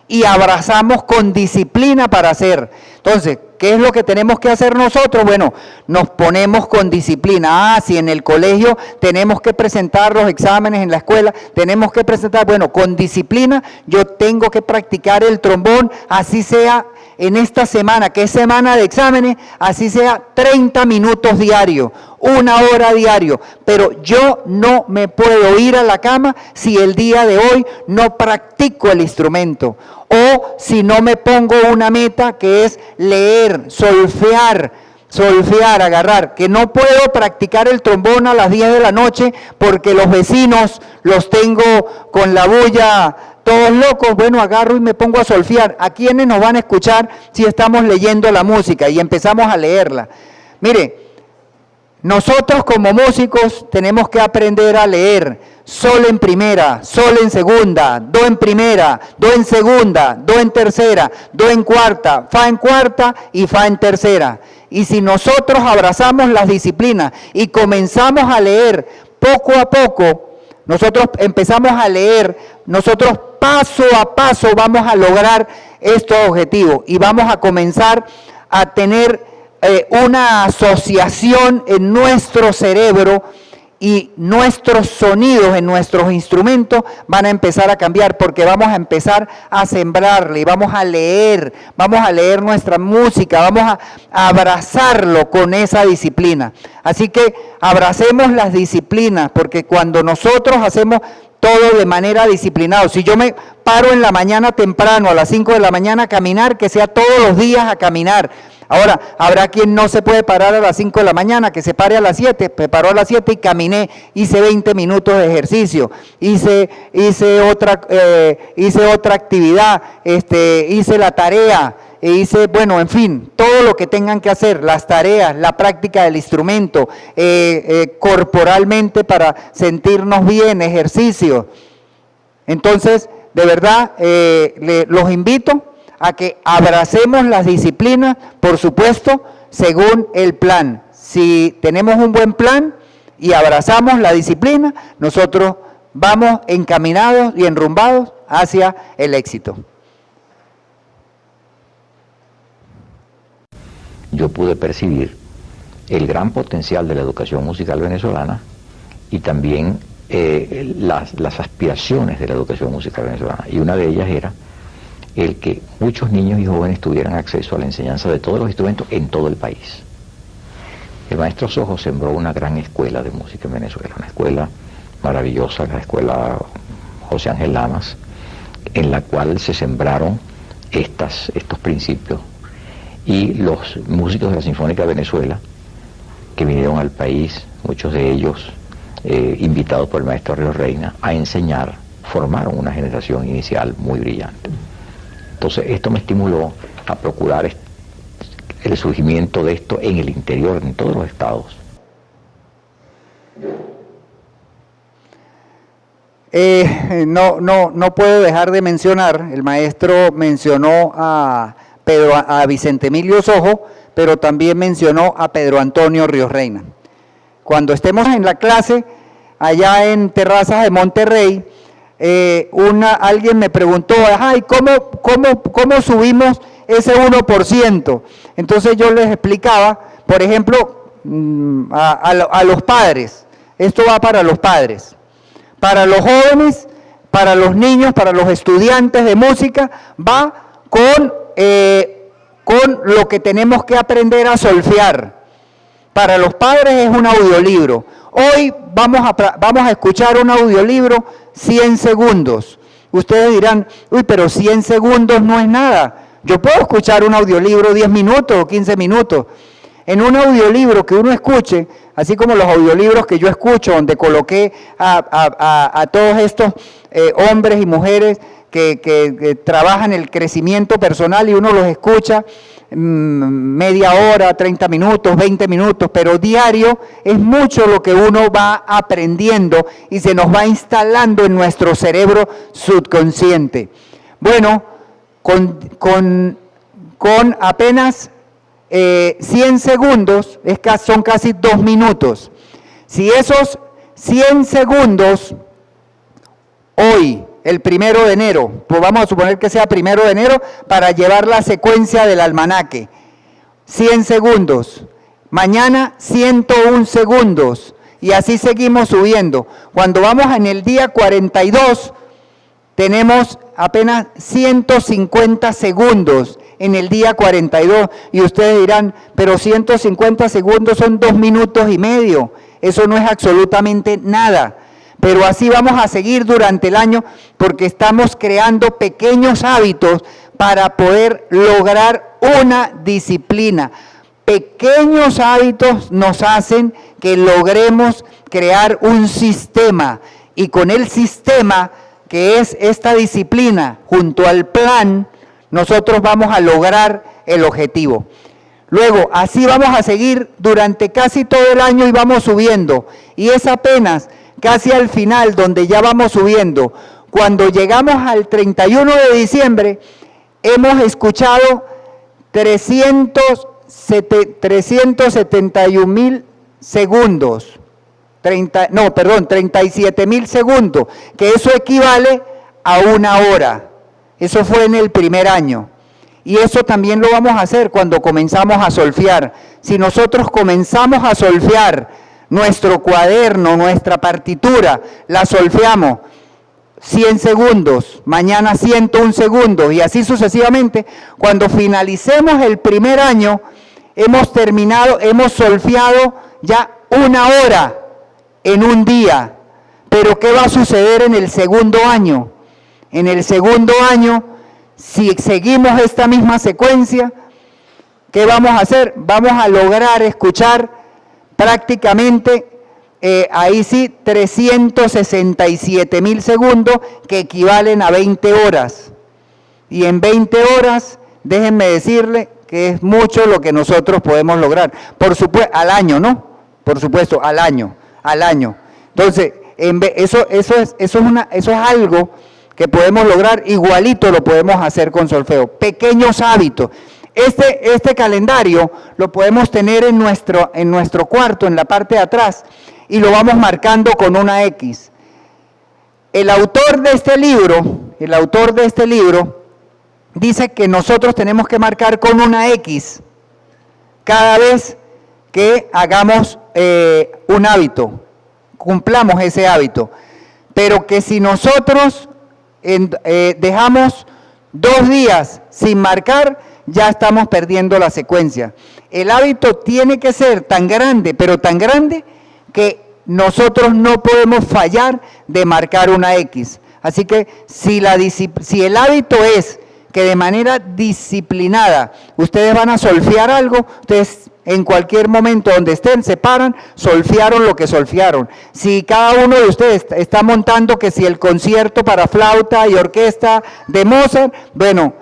y abrazamos con disciplina para hacer. Entonces, ¿qué es lo que tenemos que hacer nosotros? Bueno, nos ponemos con disciplina. Si en el colegio tenemos que presentar los exámenes, en la escuela tenemos que presentar, bueno, con disciplina yo tengo que practicar el trombón, así sea en esta semana, que es semana de exámenes, así sea 30 minutos diarios, 1 hora diario, pero yo no me puedo ir a la cama si el día de hoy no practico el instrumento, o si no me pongo una meta que es leer, solfear, agarrar, que no puedo practicar el trombón a las 10 de la noche porque los vecinos los tengo con la bulla todos locos. Bueno, agarro y me pongo a solfear. ¿A quiénes nos van a escuchar si estamos leyendo la música y empezamos a leerla? Mire, nosotros como músicos tenemos que aprender a leer sol en primera, sol en segunda, do en primera, do en segunda, do en tercera, do en cuarta y fa en tercera. Y si nosotros abrazamos las disciplinas y comenzamos a leer poco a poco, nosotros empezamos a leer, nosotros paso a paso vamos a lograr estos objetivos y vamos a comenzar a tener una asociación en nuestro cerebro, y nuestros sonidos en nuestros instrumentos van a empezar a cambiar, porque vamos a empezar a sembrarle, vamos a leer nuestra música, vamos a abrazarlo con esa disciplina. Así que abracemos las disciplinas, porque cuando nosotros hacemos todo de manera disciplinada, si yo me paro en la mañana temprano, a las 5 de la mañana a caminar, que sea todos los días a caminar. Ahora, habrá quien no se puede parar a las 5 de la mañana, que se pare a las 7, me paró a las 7 y caminé, hice 20 minutos de ejercicio, hice otra actividad, hice la tarea, bueno, en fin, todo lo que tengan que hacer, las tareas, la práctica del instrumento, corporalmente para sentirnos bien, ejercicio. Entonces, de verdad, los invito a que abracemos las disciplinas, por supuesto, según el plan. Si tenemos un buen plan y abrazamos la disciplina, nosotros vamos encaminados y enrumbados hacia el éxito. yo pude percibir el gran potencial de la educación musical venezolana y también las aspiraciones de la educación musical venezolana. Y una de ellas era el que muchos niños y jóvenes tuvieran acceso a la enseñanza de todos los instrumentos en todo el país. El maestro Sojo sembró una gran escuela de música en Venezuela, una escuela maravillosa, la escuela José Ángel Lamas, en la cual se sembraron estos principios, y los músicos de la Sinfónica de Venezuela que vinieron al país, muchos de ellos invitados por el maestro Ríos Reina a enseñar, formaron una generación inicial muy brillante. Entonces esto me estimuló a procurar el surgimiento de esto en el interior, en todos los estados. No puedo dejar de mencionar, el maestro mencionó a Vicente Emilio Sojo, pero también mencionó a Pedro Antonio Ríos Reina. Cuando estemos en la clase, allá en Terrazas de Monterrey, alguien me preguntó, ay, ¿cómo subimos ese 1%? Entonces yo les explicaba, por ejemplo, a los padres, esto va para los padres, para los jóvenes, para los niños, para los estudiantes de música, va con lo que tenemos que aprender a solfear. Para los padres es un audiolibro. Hoy vamos a escuchar un audiolibro 100 segundos. Ustedes dirán, uy, pero 100 segundos no es nada. Yo puedo escuchar un audiolibro 10 minutos o 15 minutos. En un audiolibro que uno escuche, así como los audiolibros que yo escucho, donde coloqué a todos estos hombres y mujeres que trabajan el crecimiento personal, y uno los escucha media hora, 30 minutos, 20 minutos, pero diario es mucho lo que uno va aprendiendo y se nos va instalando en nuestro cerebro subconsciente. Bueno, con apenas 100 segundos, son casi 2 minutos. Si esos 100 segundos, hoy, el 1 de enero, pues vamos a suponer que sea 1 de enero para llevar la secuencia del almanaque, 100 segundos, mañana 101 segundos, y así seguimos subiendo. Cuando vamos en el día 42, tenemos apenas 150 segundos en el día 42, y ustedes dirán, pero 150 segundos son 2 minutos y medio, eso no es absolutamente nada. Pero así vamos a seguir durante el año, porque estamos creando pequeños hábitos para poder lograr una disciplina. Pequeños hábitos nos hacen que logremos crear un sistema, y con el sistema, que es esta disciplina, junto al plan, nosotros vamos a lograr el objetivo. Luego, así vamos a seguir durante casi todo el año y vamos subiendo. Y es apenas casi al final donde ya vamos subiendo. Cuando llegamos al 31 de diciembre, hemos escuchado 371.000 segundos. 37.000 segundos, que eso equivale a 1 hora. Eso fue en el primer año. Y eso también lo vamos a hacer cuando comenzamos a solfear. Si nosotros comenzamos a solfear nuestro cuaderno, nuestra partitura, la solfeamos 100 segundos, mañana 101 segundos, y así sucesivamente, cuando finalicemos el primer año, hemos solfeado ya 1 hora en un día. Pero ¿qué va a suceder en el segundo año? En el segundo año, si seguimos esta misma secuencia, ¿qué vamos a hacer? Vamos a lograr escuchar prácticamente, ahí sí, 367.000 segundos, que equivalen a 20 horas. Y en 20 horas, déjenme decirle que es mucho lo que nosotros podemos lograr. Por supuesto, al año, ¿no? Por supuesto, al año. Entonces, eso es algo que podemos lograr, igualito lo podemos hacer con solfeo. Pequeños hábitos. Este calendario lo podemos tener en nuestro cuarto, en la parte de atrás, y lo vamos marcando con una X. El autor de este libro dice que nosotros tenemos que marcar con una X cada vez que hagamos un hábito, cumplamos ese hábito. Pero que si nosotros dejamos 2 días sin marcar, ya estamos perdiendo la secuencia. El hábito tiene que ser tan grande, pero tan grande, que nosotros no podemos fallar de marcar una X. Así que si el hábito es que de manera disciplinada ustedes van a solfear algo, ustedes en cualquier momento donde estén se paran, solfearon lo que solfearon. Si cada uno de ustedes está montando que si el concierto para flauta y orquesta de Mozart, bueno,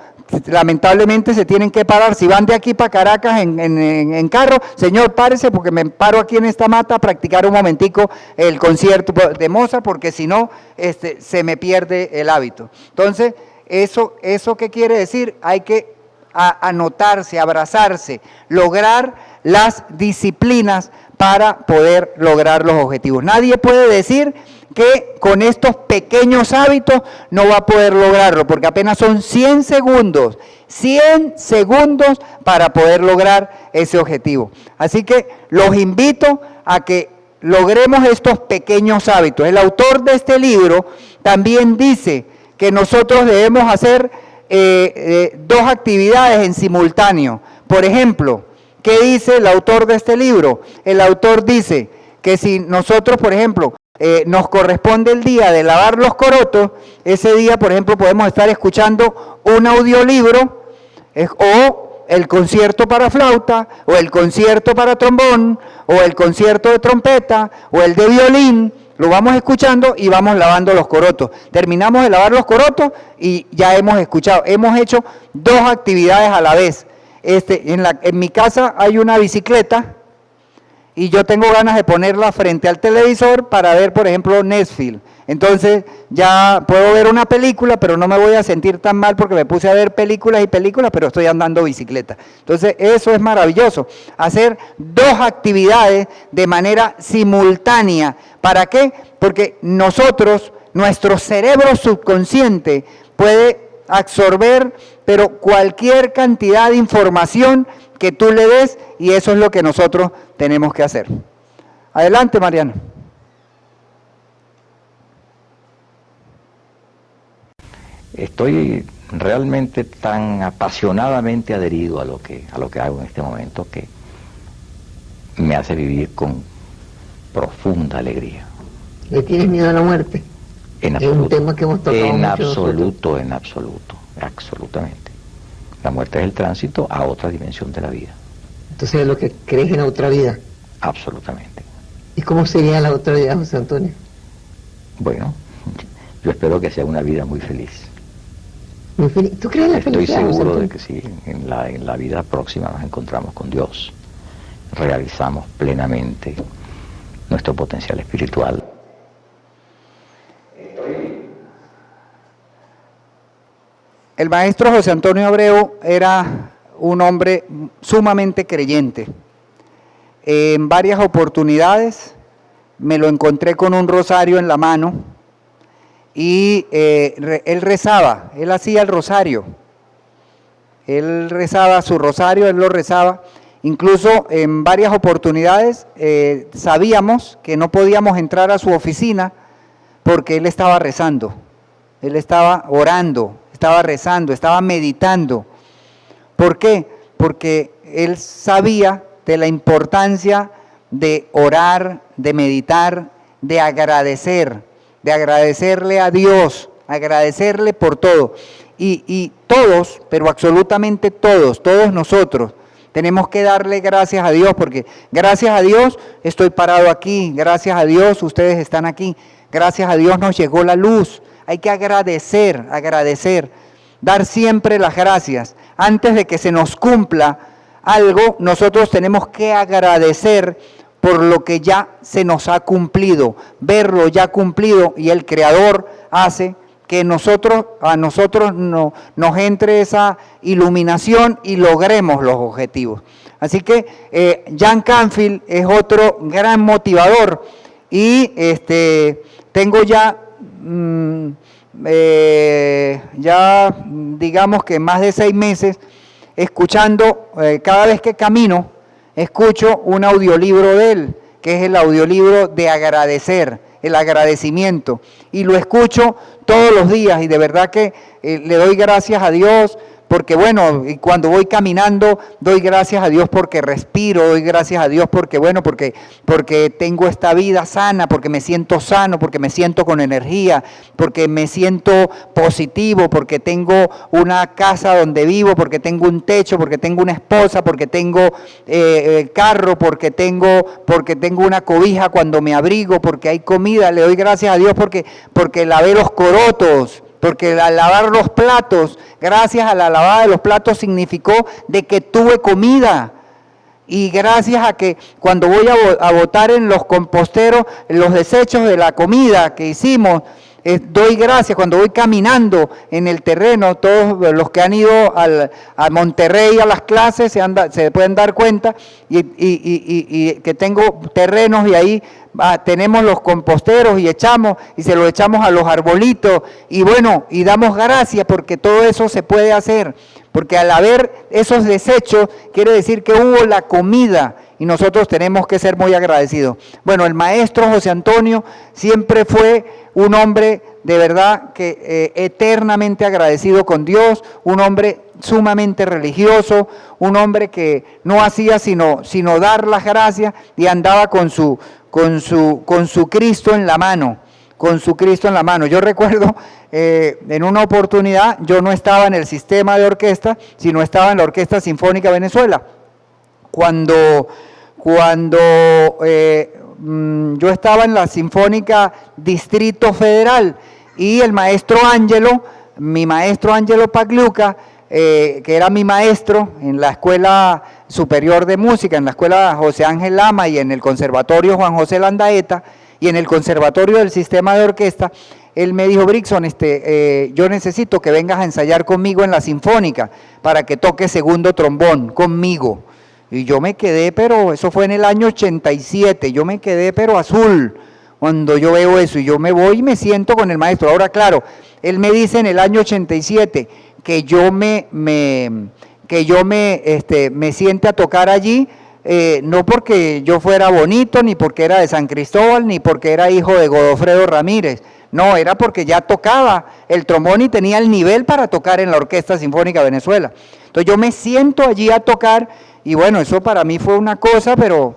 lamentablemente se tienen que parar. Si van de aquí para Caracas en carro, señor, párese porque me paro aquí en esta mata a practicar un momentico el concierto de Mozart, porque si no, se me pierde el hábito. Entonces, ¿eso qué quiere decir? Hay que anotarse, abrazarse, lograr las disciplinas para poder lograr los objetivos. Nadie puede decir que con estos pequeños hábitos no va a poder lograrlo, porque apenas son 100 segundos para poder lograr ese objetivo. Así que los invito a que logremos estos pequeños hábitos. El autor de este libro también dice que nosotros debemos hacer 2 actividades en simultáneo. Por ejemplo, ¿qué dice el autor de este libro? El autor dice que si nosotros, por ejemplo, nos corresponde el día de lavar los corotos, ese día, por ejemplo, podemos estar escuchando un audiolibro o el concierto para flauta, o el concierto para trombón, o el concierto de trompeta, o el de violín. Lo vamos escuchando y vamos lavando los corotos. Terminamos de lavar los corotos y ya hemos escuchado. Hemos hecho 2 actividades a la vez. En mi casa hay una bicicleta y yo tengo ganas de ponerla frente al televisor para ver, por ejemplo, Netflix. Entonces ya puedo ver una película, pero no me voy a sentir tan mal porque me puse a ver películas y películas, pero estoy andando bicicleta. Entonces eso es maravilloso, hacer 2 actividades de manera simultánea. ¿Para qué? Porque nuestro cerebro subconsciente puede absorber, pero cualquier cantidad de información que tú le des, y eso es lo que nosotros tenemos que hacer. Adelante, Mariana. Estoy realmente tan apasionadamente adherido a lo que hago en este momento que me hace vivir con profunda alegría. ¿Le tienes miedo a la muerte? En absoluto. Es un tema que hemos tocado en mucho absoluto, en absoluto, absolutamente. La muerte es el tránsito a otra dimensión de la vida. Entonces, ¿es lo que crees en la otra vida? Absolutamente. ¿Y cómo sería la otra vida, José Antonio? Bueno, yo espero que sea una vida muy feliz. Muy feliz. ¿Tú crees en la felicidad? Estoy seguro de que sí, en la vida próxima nos encontramos con Dios, realizamos plenamente nuestro potencial espiritual. El maestro José Antonio Abreu era un hombre sumamente creyente. En varias oportunidades me lo encontré con un rosario en la mano y él rezaba, él hacía el rosario. Él rezaba su rosario, él lo rezaba. Incluso en varias oportunidades sabíamos que no podíamos entrar a su oficina porque él estaba rezando, él estaba orando, estaba rezando, estaba meditando. ¿Por qué? Porque él sabía de la importancia de orar, de meditar, de agradecerle a Dios, agradecerle por todo. Y todos, pero absolutamente todos nosotros, tenemos que darle gracias a Dios, porque gracias a Dios estoy parado aquí, gracias a Dios ustedes están aquí, gracias a Dios nos llegó la luz. Hay que agradecer, dar siempre las gracias. Antes de que se nos cumpla algo, nosotros tenemos que agradecer por lo que ya se nos ha cumplido, verlo ya cumplido, y el Creador hace que a nosotros nos entre esa iluminación y logremos los objetivos. Así que Jack Canfield es otro gran motivador, y tengo ya digamos que más de 6 meses escuchando, cada vez que camino, escucho un audiolibro de él, que es el audiolibro de agradecer, el agradecimiento, y lo escucho todos los días y de verdad que le doy gracias a Dios porque bueno, y cuando voy caminando doy gracias a Dios porque respiro, doy gracias a Dios porque bueno, porque tengo esta vida sana, porque me siento sano, porque me siento con energía, porque me siento positivo, porque tengo una casa donde vivo, porque tengo un techo, porque tengo una esposa, porque tengo carro, porque tengo una cobija cuando me abrigo, porque hay comida. Le doy gracias a Dios porque lavé los corotos, porque al lavar los platos, gracias a la lavada de los platos significó de que tuve comida. Y gracias a que cuando voy a botar en los composteros los desechos de la comida que hicimos, doy gracias. Cuando voy caminando en el terreno, todos los que han ido a Monterrey a las clases se pueden dar cuenta y que tengo terrenos y ahí tenemos los composteros y se los echamos a los arbolitos y bueno, y damos gracias porque todo eso se puede hacer, porque al haber esos desechos quiere decir que hubo la comida y nosotros tenemos que ser muy agradecidos. Bueno, el maestro José Antonio siempre fue un hombre de verdad que eternamente agradecido con Dios, un hombre sumamente religioso, un hombre que no hacía sino dar las gracias y andaba con su Cristo en la mano, con su Cristo en la mano. Yo recuerdo en una oportunidad, yo no estaba en el sistema de orquesta, sino estaba en la Orquesta Sinfónica Venezuela. Cuando yo estaba en la Sinfónica Distrito Federal y el maestro Ángelo, mi maestro Ángelo Pagliuca, que era mi maestro en la Escuela Superior de Música, en la Escuela José Ángel Lama y en el Conservatorio Juan José Landaeta y en el Conservatorio del Sistema de Orquesta, él me dijo: Brixson, yo necesito que vengas a ensayar conmigo en la Sinfónica para que toques segundo trombón conmigo. Y yo me quedé, pero eso fue en el año 87, yo me quedé pero azul cuando yo veo eso y yo me voy y me siento con el maestro. Ahora claro, él me dice en el año 87 que yo me siente a tocar allí, no porque yo fuera bonito, ni porque era de San Cristóbal, ni porque era hijo de Godofredo Ramírez, no, era porque ya tocaba el trombón y tenía el nivel para tocar en la Orquesta Sinfónica de Venezuela. Entonces yo me siento allí a tocar y bueno, eso para mí fue una cosa, pero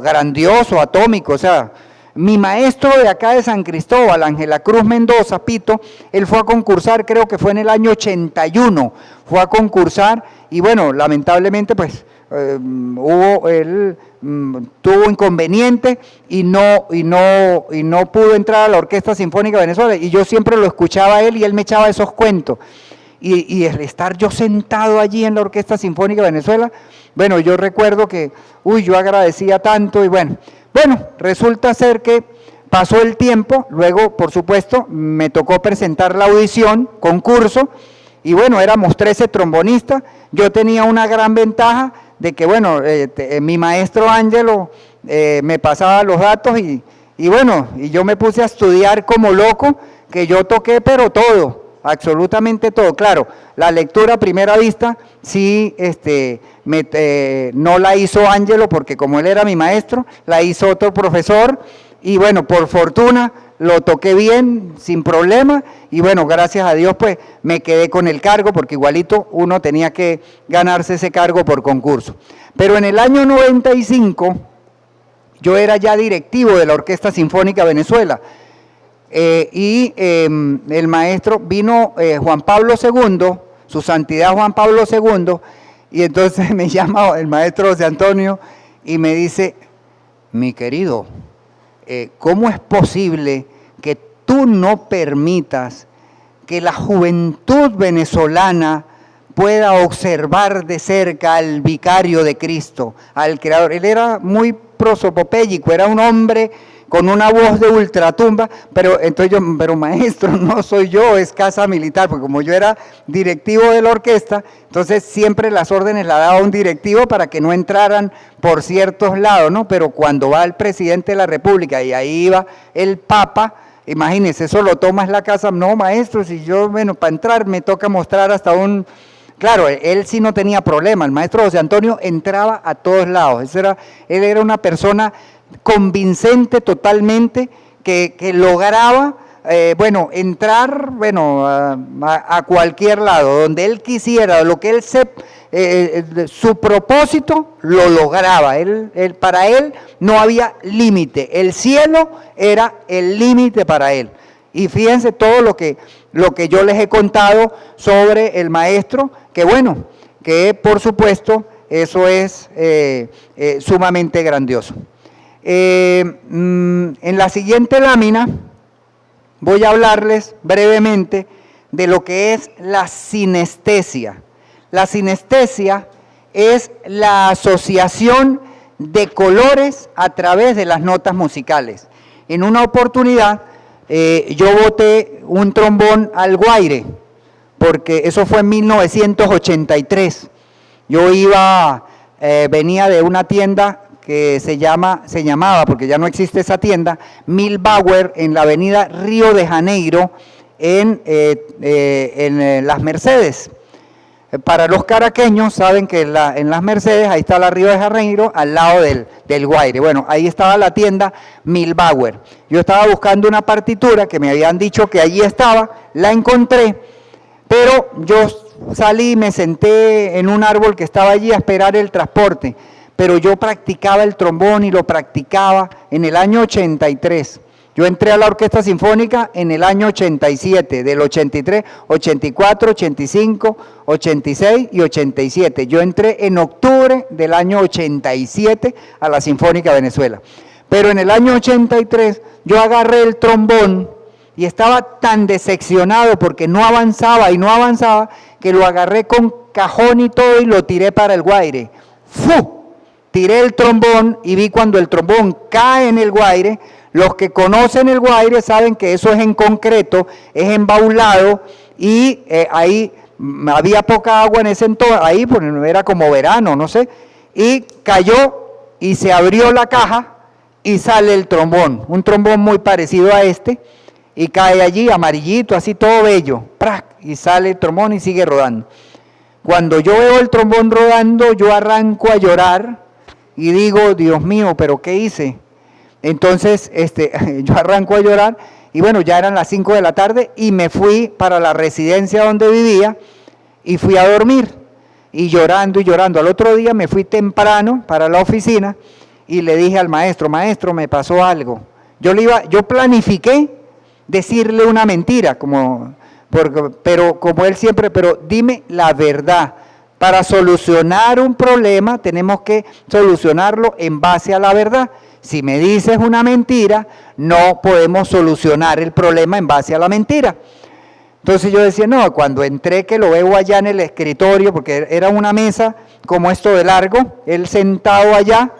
grandioso, atómico. O sea, mi maestro de acá de San Cristóbal, Ángela Cruz Mendoza, Pito, él fue a concursar, creo que fue en el año 81, fue a concursar y bueno, lamentablemente pues él tuvo inconveniente y no pudo entrar a la Orquesta Sinfónica de Venezuela y yo siempre lo escuchaba a él y él me echaba esos cuentos. Y el estar yo sentado allí en la Orquesta Sinfónica de Venezuela, bueno, yo recuerdo que, yo agradecía tanto y bueno, resulta ser que pasó el tiempo, luego, por supuesto, me tocó presentar la audición, concurso, y bueno, éramos 13 trombonistas, yo tenía una gran ventaja de que, bueno, mi maestro Ángelo me pasaba los datos y bueno, y yo me puse a estudiar como loco, que yo toqué, pero todo. Absolutamente todo. Claro, la lectura a primera vista sí no la hizo Ángelo porque como él era mi maestro, la hizo otro profesor y bueno, por fortuna lo toqué bien, sin problema y bueno, gracias a Dios pues me quedé con el cargo porque igualito uno tenía que ganarse ese cargo por concurso. Pero en el año 95 yo era ya directivo de la Orquesta Sinfónica Venezuela. El maestro vino Juan Pablo II, su santidad Juan Pablo II, y entonces me llama el maestro José Antonio y me dice: mi querido, ¿cómo es posible que tú no permitas que la juventud venezolana pueda observar de cerca al vicario de Cristo, al Creador? Él era muy prosopopéyico, era un hombre con una voz de ultratumba, pero entonces pero maestro, no soy yo, es casa militar, porque como yo era directivo de la orquesta, entonces siempre las órdenes las daba un directivo para que no entraran por ciertos lados, ¿no? Pero cuando va el presidente de la República y ahí iba el Papa, imagínense, eso lo toma es la casa, no maestro, si yo, bueno, para entrar me toca mostrar hasta Claro, él sí no tenía problema, el maestro José Antonio entraba a todos lados, él era una persona convincente totalmente, que lograba, entrar, a cualquier lado, donde él quisiera, lo que él su propósito lo lograba. Para él no había límite, el cielo era el límite para él. Y fíjense todo lo que yo les he contado sobre el maestro, que por supuesto eso es sumamente grandioso. En la siguiente lámina voy a hablarles brevemente de lo que es la sinestesia. La sinestesia es la asociación de colores a través de las notas musicales. En una oportunidad yo boté un trombón al guaire, porque eso fue en 1983. Yo venía de una tienda que se llamaba, porque ya no existe esa tienda, Milbauer, en la avenida Río de Janeiro, en Las Mercedes. Para los caraqueños saben que en Las Mercedes, ahí está la Río de Janeiro, al lado del Guaire. Bueno, ahí estaba la tienda Milbauer. Yo estaba buscando una partitura que me habían dicho que allí estaba, la encontré, pero yo salí y me senté en un árbol que estaba allí a esperar el transporte. Pero yo practicaba el trombón y lo practicaba en el año 83. Yo entré a la Orquesta Sinfónica en el año 87, del 83, 84, 85, 86 y 87. Yo entré en octubre del año 87 a la Sinfónica de Venezuela. Pero en el año 83 yo agarré el trombón y estaba tan decepcionado porque no avanzaba y no avanzaba, que lo agarré con cajón y todo y lo tiré para el guaire. ¡Fu! Tiré el trombón y vi cuando el trombón cae en el guaire. Los que conocen el guaire saben que eso es en concreto, es embaulado, y ahí había poca agua en ese entonces, ahí pues era como verano, no sé, y cayó y se abrió la caja y sale el trombón, un trombón muy parecido a este, y cae allí amarillito, así todo bello, ¡prac! Y sale el trombón y sigue rodando. Cuando yo veo el trombón rodando, yo arranco a llorar y digo, Dios mío, ¿pero qué hice? Entonces, yo arranco a llorar y bueno, ya eran las 5 de la tarde y me fui para la residencia donde vivía y fui a dormir y llorando y llorando. Al otro día me fui temprano para la oficina y le dije al maestro, maestro, me pasó algo. Yo planifiqué decirle una mentira, pero como él siempre, pero dime la verdad. Para solucionar un problema tenemos que solucionarlo en base a la verdad. Si me dices una mentira, no podemos solucionar el problema en base a la mentira. Entonces yo decía, no, cuando entré, que lo veo allá en el escritorio, porque era una mesa como esto de largo, él sentado allá,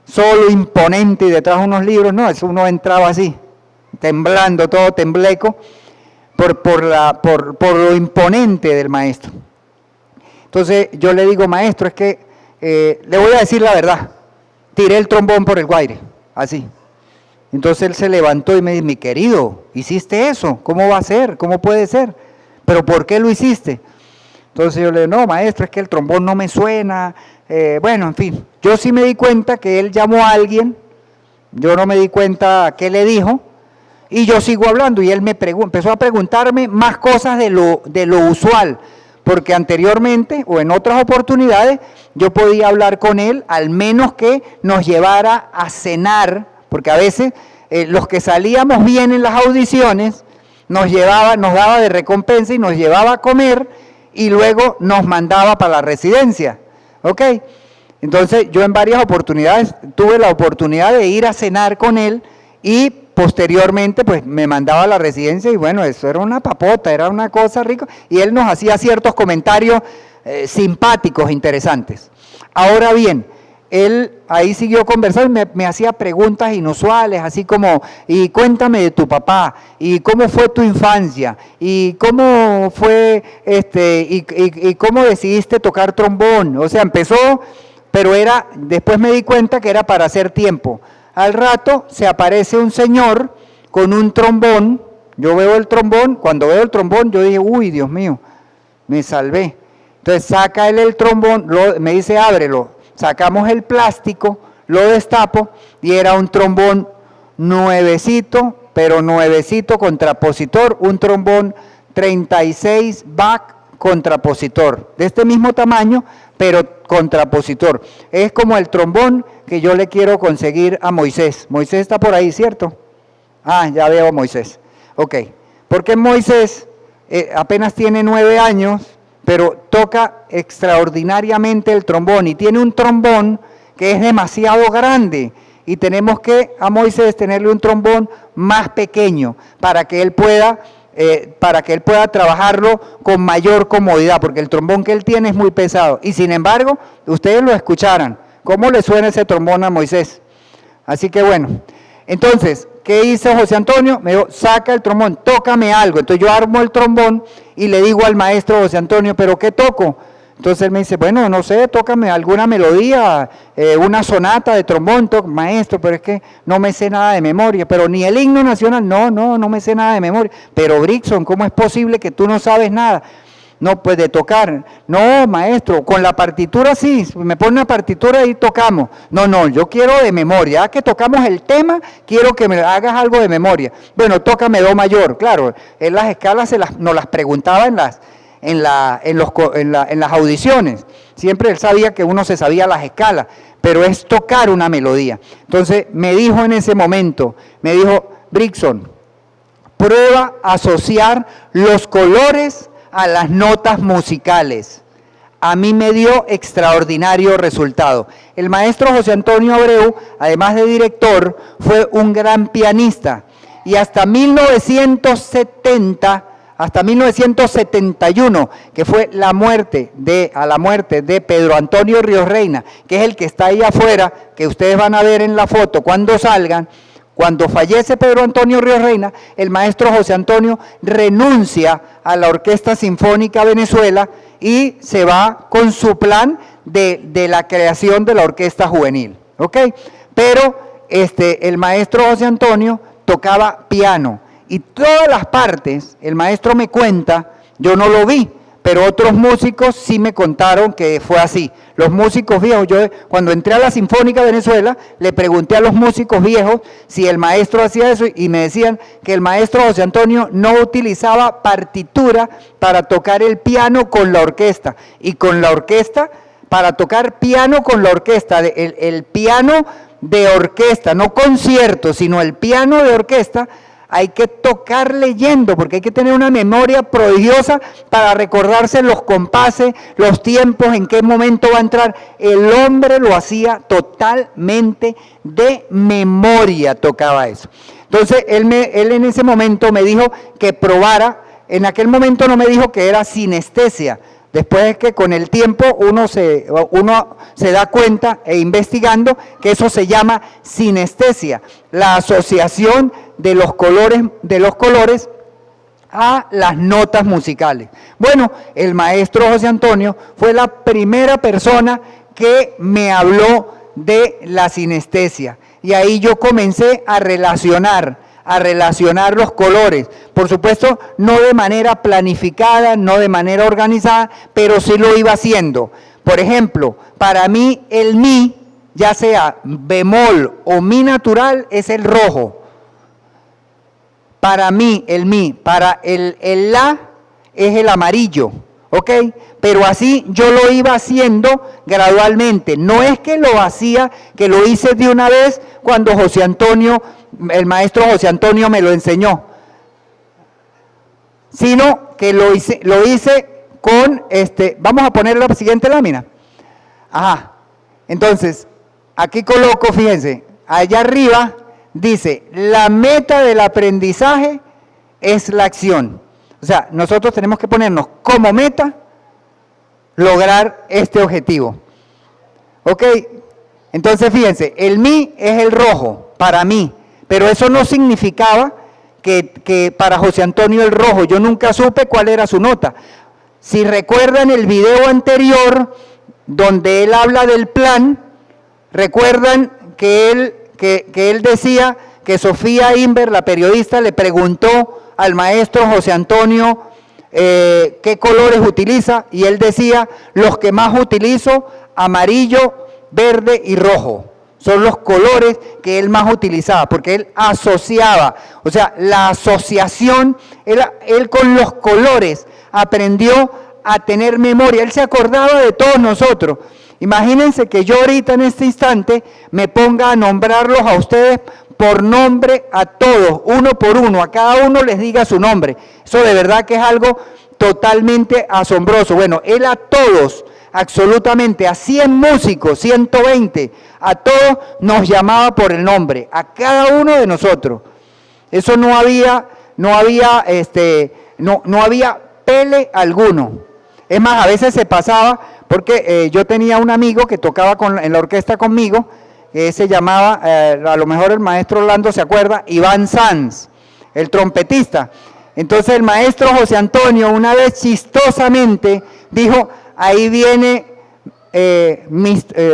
solo, imponente, y detrás unos libros, no, eso uno entraba así, temblando, todo tembleco, por lo imponente del maestro. Entonces yo le digo, maestro, es que le voy a decir la verdad, tiré el trombón por el guaire, así. Entonces él se levantó y me dijo, mi querido, ¿hiciste eso? ¿Cómo va a ser? ¿Cómo puede ser? ¿Pero por qué lo hiciste? Entonces yo le digo, no, maestro, es que el trombón no me suena. En fin, yo sí me di cuenta que él llamó a alguien, yo no me di cuenta qué le dijo, y yo sigo hablando, y él empezó a preguntarme más cosas de lo usual, porque anteriormente o en otras oportunidades yo podía hablar con él, al menos que nos llevara a cenar, porque a veces los que salíamos bien en las audiciones nos daba de recompensa y nos llevaba a comer y luego nos mandaba para la residencia, ¿ok? Entonces yo en varias oportunidades tuve la oportunidad de ir a cenar con él y posteriormente pues me mandaba a la residencia y bueno, eso era una papota, era una cosa rica, y él nos hacía ciertos comentarios simpáticos, interesantes. Ahora bien, él ahí siguió conversando, me hacía preguntas inusuales, así como, y cuéntame de tu papá, y cómo fue tu infancia, y cómo fue, y cómo decidiste tocar trombón. O sea, empezó, pero después me di cuenta que era para hacer tiempo. Al rato se aparece un señor con un trombón, yo veo el trombón, cuando veo el trombón yo dije, uy, Dios mío, me salvé. Entonces saca él el trombón, me dice ábrelo, sacamos el plástico, lo destapo y era un trombón nuevecito, pero nuevecito contrapositor, un trombón 36 Bach contrapositor, de este mismo tamaño, pero contrapositor. Es como el trombón que yo le quiero conseguir a Moisés. Moisés está por ahí, ¿cierto? Ah, ya veo a Moisés. Ok, porque Moisés apenas tiene 9 años, pero toca extraordinariamente el trombón y tiene un trombón que es demasiado grande y tenemos que a Moisés tenerle un trombón más pequeño para que él pueda trabajarlo con mayor comodidad, porque el trombón que él tiene es muy pesado. Y sin embargo, ustedes lo escucharan, ¿cómo le suena ese trombón a Moisés? Así que bueno, entonces, ¿qué hizo José Antonio? Me dijo, saca el trombón, tócame algo. Entonces yo armo el trombón y le digo al maestro José Antonio, ¿pero qué toco? Entonces él me dice, bueno, no sé, tócame alguna melodía, una sonata de trombón, maestro, pero es que no me sé nada de memoria, pero ni el himno nacional, no me sé nada de memoria. Pero Brixon, ¿cómo es posible que tú no sabes nada? No, pues de tocar, no, maestro, con la partitura sí, me pone una partitura y tocamos. No, yo quiero de memoria, ya que tocamos el tema, quiero que me hagas algo de memoria. Bueno, tócame do mayor, claro, él las escalas nos las preguntaba en las audiciones. Siempre él sabía que uno se sabía las escalas, pero es tocar una melodía. Entonces me dijo en ese momento, me dijo, Brixon, prueba a asociar los colores a las notas musicales. A mí me dio extraordinario resultado. El maestro José Antonio Abreu, además de director, fue un gran pianista y hasta 1971, que fue a la muerte de Pedro Antonio Ríos Reina, que es el que está ahí afuera, que ustedes van a ver en la foto cuando salgan. Cuando fallece Pedro Antonio Ríos Reina, el maestro José Antonio renuncia a la Orquesta Sinfónica Venezuela y se va con su plan de la creación de la Orquesta Juvenil, ¿ok? Pero el maestro José Antonio tocaba piano y todas las partes, el maestro me cuenta, yo no lo vi, pero otros músicos sí me contaron que fue así. Los músicos viejos, yo cuando entré a la Sinfónica Venezuela, le pregunté a los músicos viejos si el maestro hacía eso y me decían que el maestro José Antonio no utilizaba partitura para tocar el piano con la orquesta. Y con la orquesta, para tocar piano con la orquesta, el piano de orquesta, no concierto, sino el piano de orquesta, hay que tocar leyendo, porque hay que tener una memoria prodigiosa para recordarse los compases, los tiempos, en qué momento va a entrar. El hombre lo hacía totalmente de memoria, tocaba eso. Entonces, él en ese momento me dijo que probara, en aquel momento no me dijo que era sinestesia. Después es que con el tiempo uno se da cuenta, investigando, que eso se llama sinestesia, la asociación de los colores a las notas musicales. Bueno, el maestro José Antonio fue la primera persona que me habló de la sinestesia y ahí yo comencé a relacionar los colores, por supuesto no de manera planificada, no de manera organizada, pero sí lo iba haciendo. Por ejemplo, para mí el mi, ya sea bemol o mi natural, es el rojo. Para mí el mi, para el la es el amarillo, ¿ok? Pero así yo lo iba haciendo gradualmente, no es que lo hacía, que lo hice de una vez cuando el maestro José Antonio me lo enseñó, sino que lo hice con vamos a poner la siguiente lámina. Ajá, entonces, aquí coloco, fíjense, allá arriba dice, la meta del aprendizaje es la acción. O sea, nosotros tenemos que ponernos como meta lograr este objetivo. ¿Ok? Entonces, fíjense, el mi es el rojo, para mí, pero eso no significaba que para José Antonio el rojo, yo nunca supe cuál era su nota. Si recuerdan el video anterior, donde él habla del plan, recuerdan que él decía que Sofía Inver, la periodista, le preguntó al maestro José Antonio qué colores utiliza, y él decía, los que más utilizo, amarillo, verde y rojo. Son los colores que él más utilizaba, porque él asociaba, o sea, la asociación, él con los colores aprendió a tener memoria, él se acordaba de todos nosotros. Imagínense que yo ahorita en este instante me ponga a nombrarlos a ustedes por nombre a todos, uno por uno, a cada uno les diga su nombre. Eso de verdad que es algo totalmente asombroso. Bueno, él a todos, absolutamente, a 100 músicos, 120, a todos nos llamaba por el nombre, a cada uno de nosotros. Eso no había pele alguno. Es más, a veces se pasaba, porque yo tenía un amigo que tocaba en la orquesta conmigo, que se llamaba, a lo mejor el maestro Orlando se acuerda, Iván Sanz, el trompetista. Entonces el maestro José Antonio una vez chistosamente dijo, ahí viene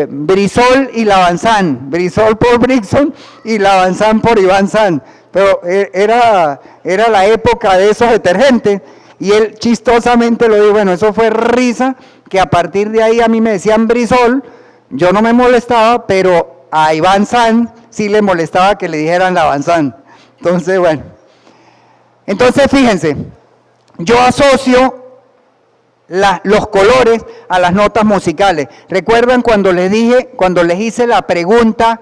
Brizol y Lavanzán, Brizol por Brixon y Lavanzán por Iván Sanz. Pero era la época de esos detergentes, y él chistosamente lo dijo. Bueno, eso fue risa, que a partir de ahí a mí me decían Brizol, yo no me molestaba, pero a Iván Sanz sí le molestaba que le dijeran Lavanzán. Entonces, bueno. Entonces, fíjense, yo asocio los colores a las notas musicales. ¿Recuerdan cuando les hice la pregunta,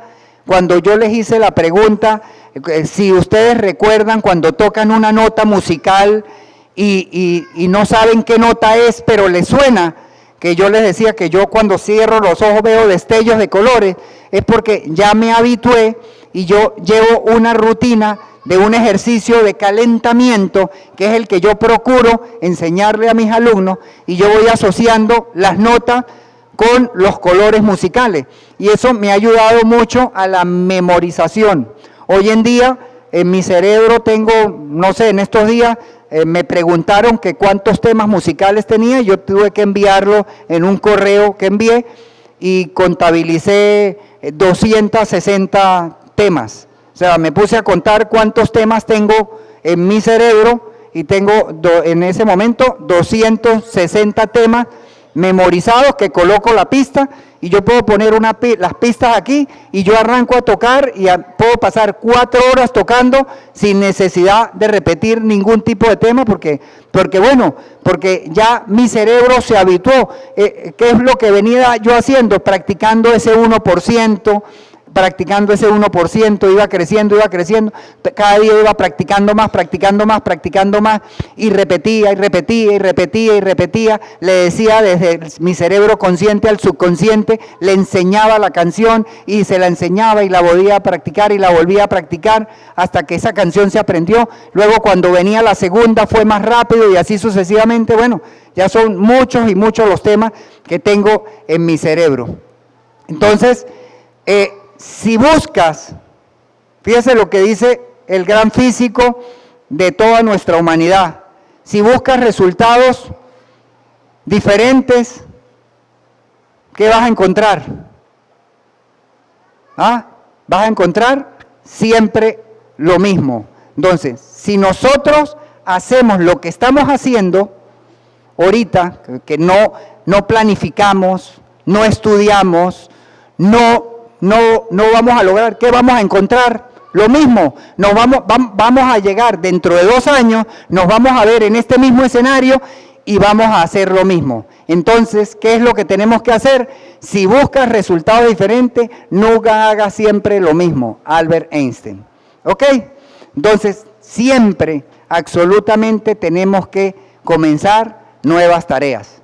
si ustedes recuerdan cuando tocan una nota musical y no saben qué nota es, pero les suena? Que yo les decía que yo cuando cierro los ojos veo destellos de colores, es porque ya me habitué y yo llevo una rutina de un ejercicio de calentamiento, que es el que yo procuro enseñarle a mis alumnos, y yo voy asociando las notas con los colores musicales, y eso me ha ayudado mucho a la memorización. Hoy en día en mi cerebro tengo, no sé, en estos días me preguntaron que cuántos temas musicales tenía, y yo tuve que enviarlo en un correo que envié, y contabilicé 260 temas. O sea, me puse a contar cuántos temas tengo en mi cerebro, y tengo en ese momento 260 temas memorizados, que coloco la pista, y yo puedo poner las pistas aquí, y yo arranco a tocar, y puedo pasar 4 horas tocando sin necesidad de repetir ningún tipo de tema, porque ya mi cerebro se habituó. ¿Qué es lo que venía yo haciendo? Practicando ese 1%, iba creciendo, cada día iba practicando más, y repetía, le decía desde mi cerebro consciente al subconsciente, le enseñaba la canción, y se la enseñaba, y la volvía a practicar, y la volvía a practicar, hasta que esa canción se aprendió. Luego cuando venía la segunda fue más rápido, y así sucesivamente. Bueno, ya son muchos y muchos los temas que tengo en mi cerebro. Entonces, si buscas, fíjese lo que dice el gran físico de toda nuestra humanidad, si buscas resultados diferentes, ¿qué vas a encontrar? Vas a encontrar siempre lo mismo. Entonces, si nosotros hacemos lo que estamos haciendo ahorita, que no planificamos, no estudiamos, no vamos a lograr, ¿qué vamos a encontrar? Lo mismo, vamos a llegar dentro de 2 años, nos vamos a ver en este mismo escenario y vamos a hacer lo mismo. Entonces, ¿qué es lo que tenemos que hacer? Si buscas resultados diferentes, nunca hagas siempre lo mismo. Albert Einstein. ¿Ok? Entonces, siempre, absolutamente tenemos que comenzar nuevas tareas.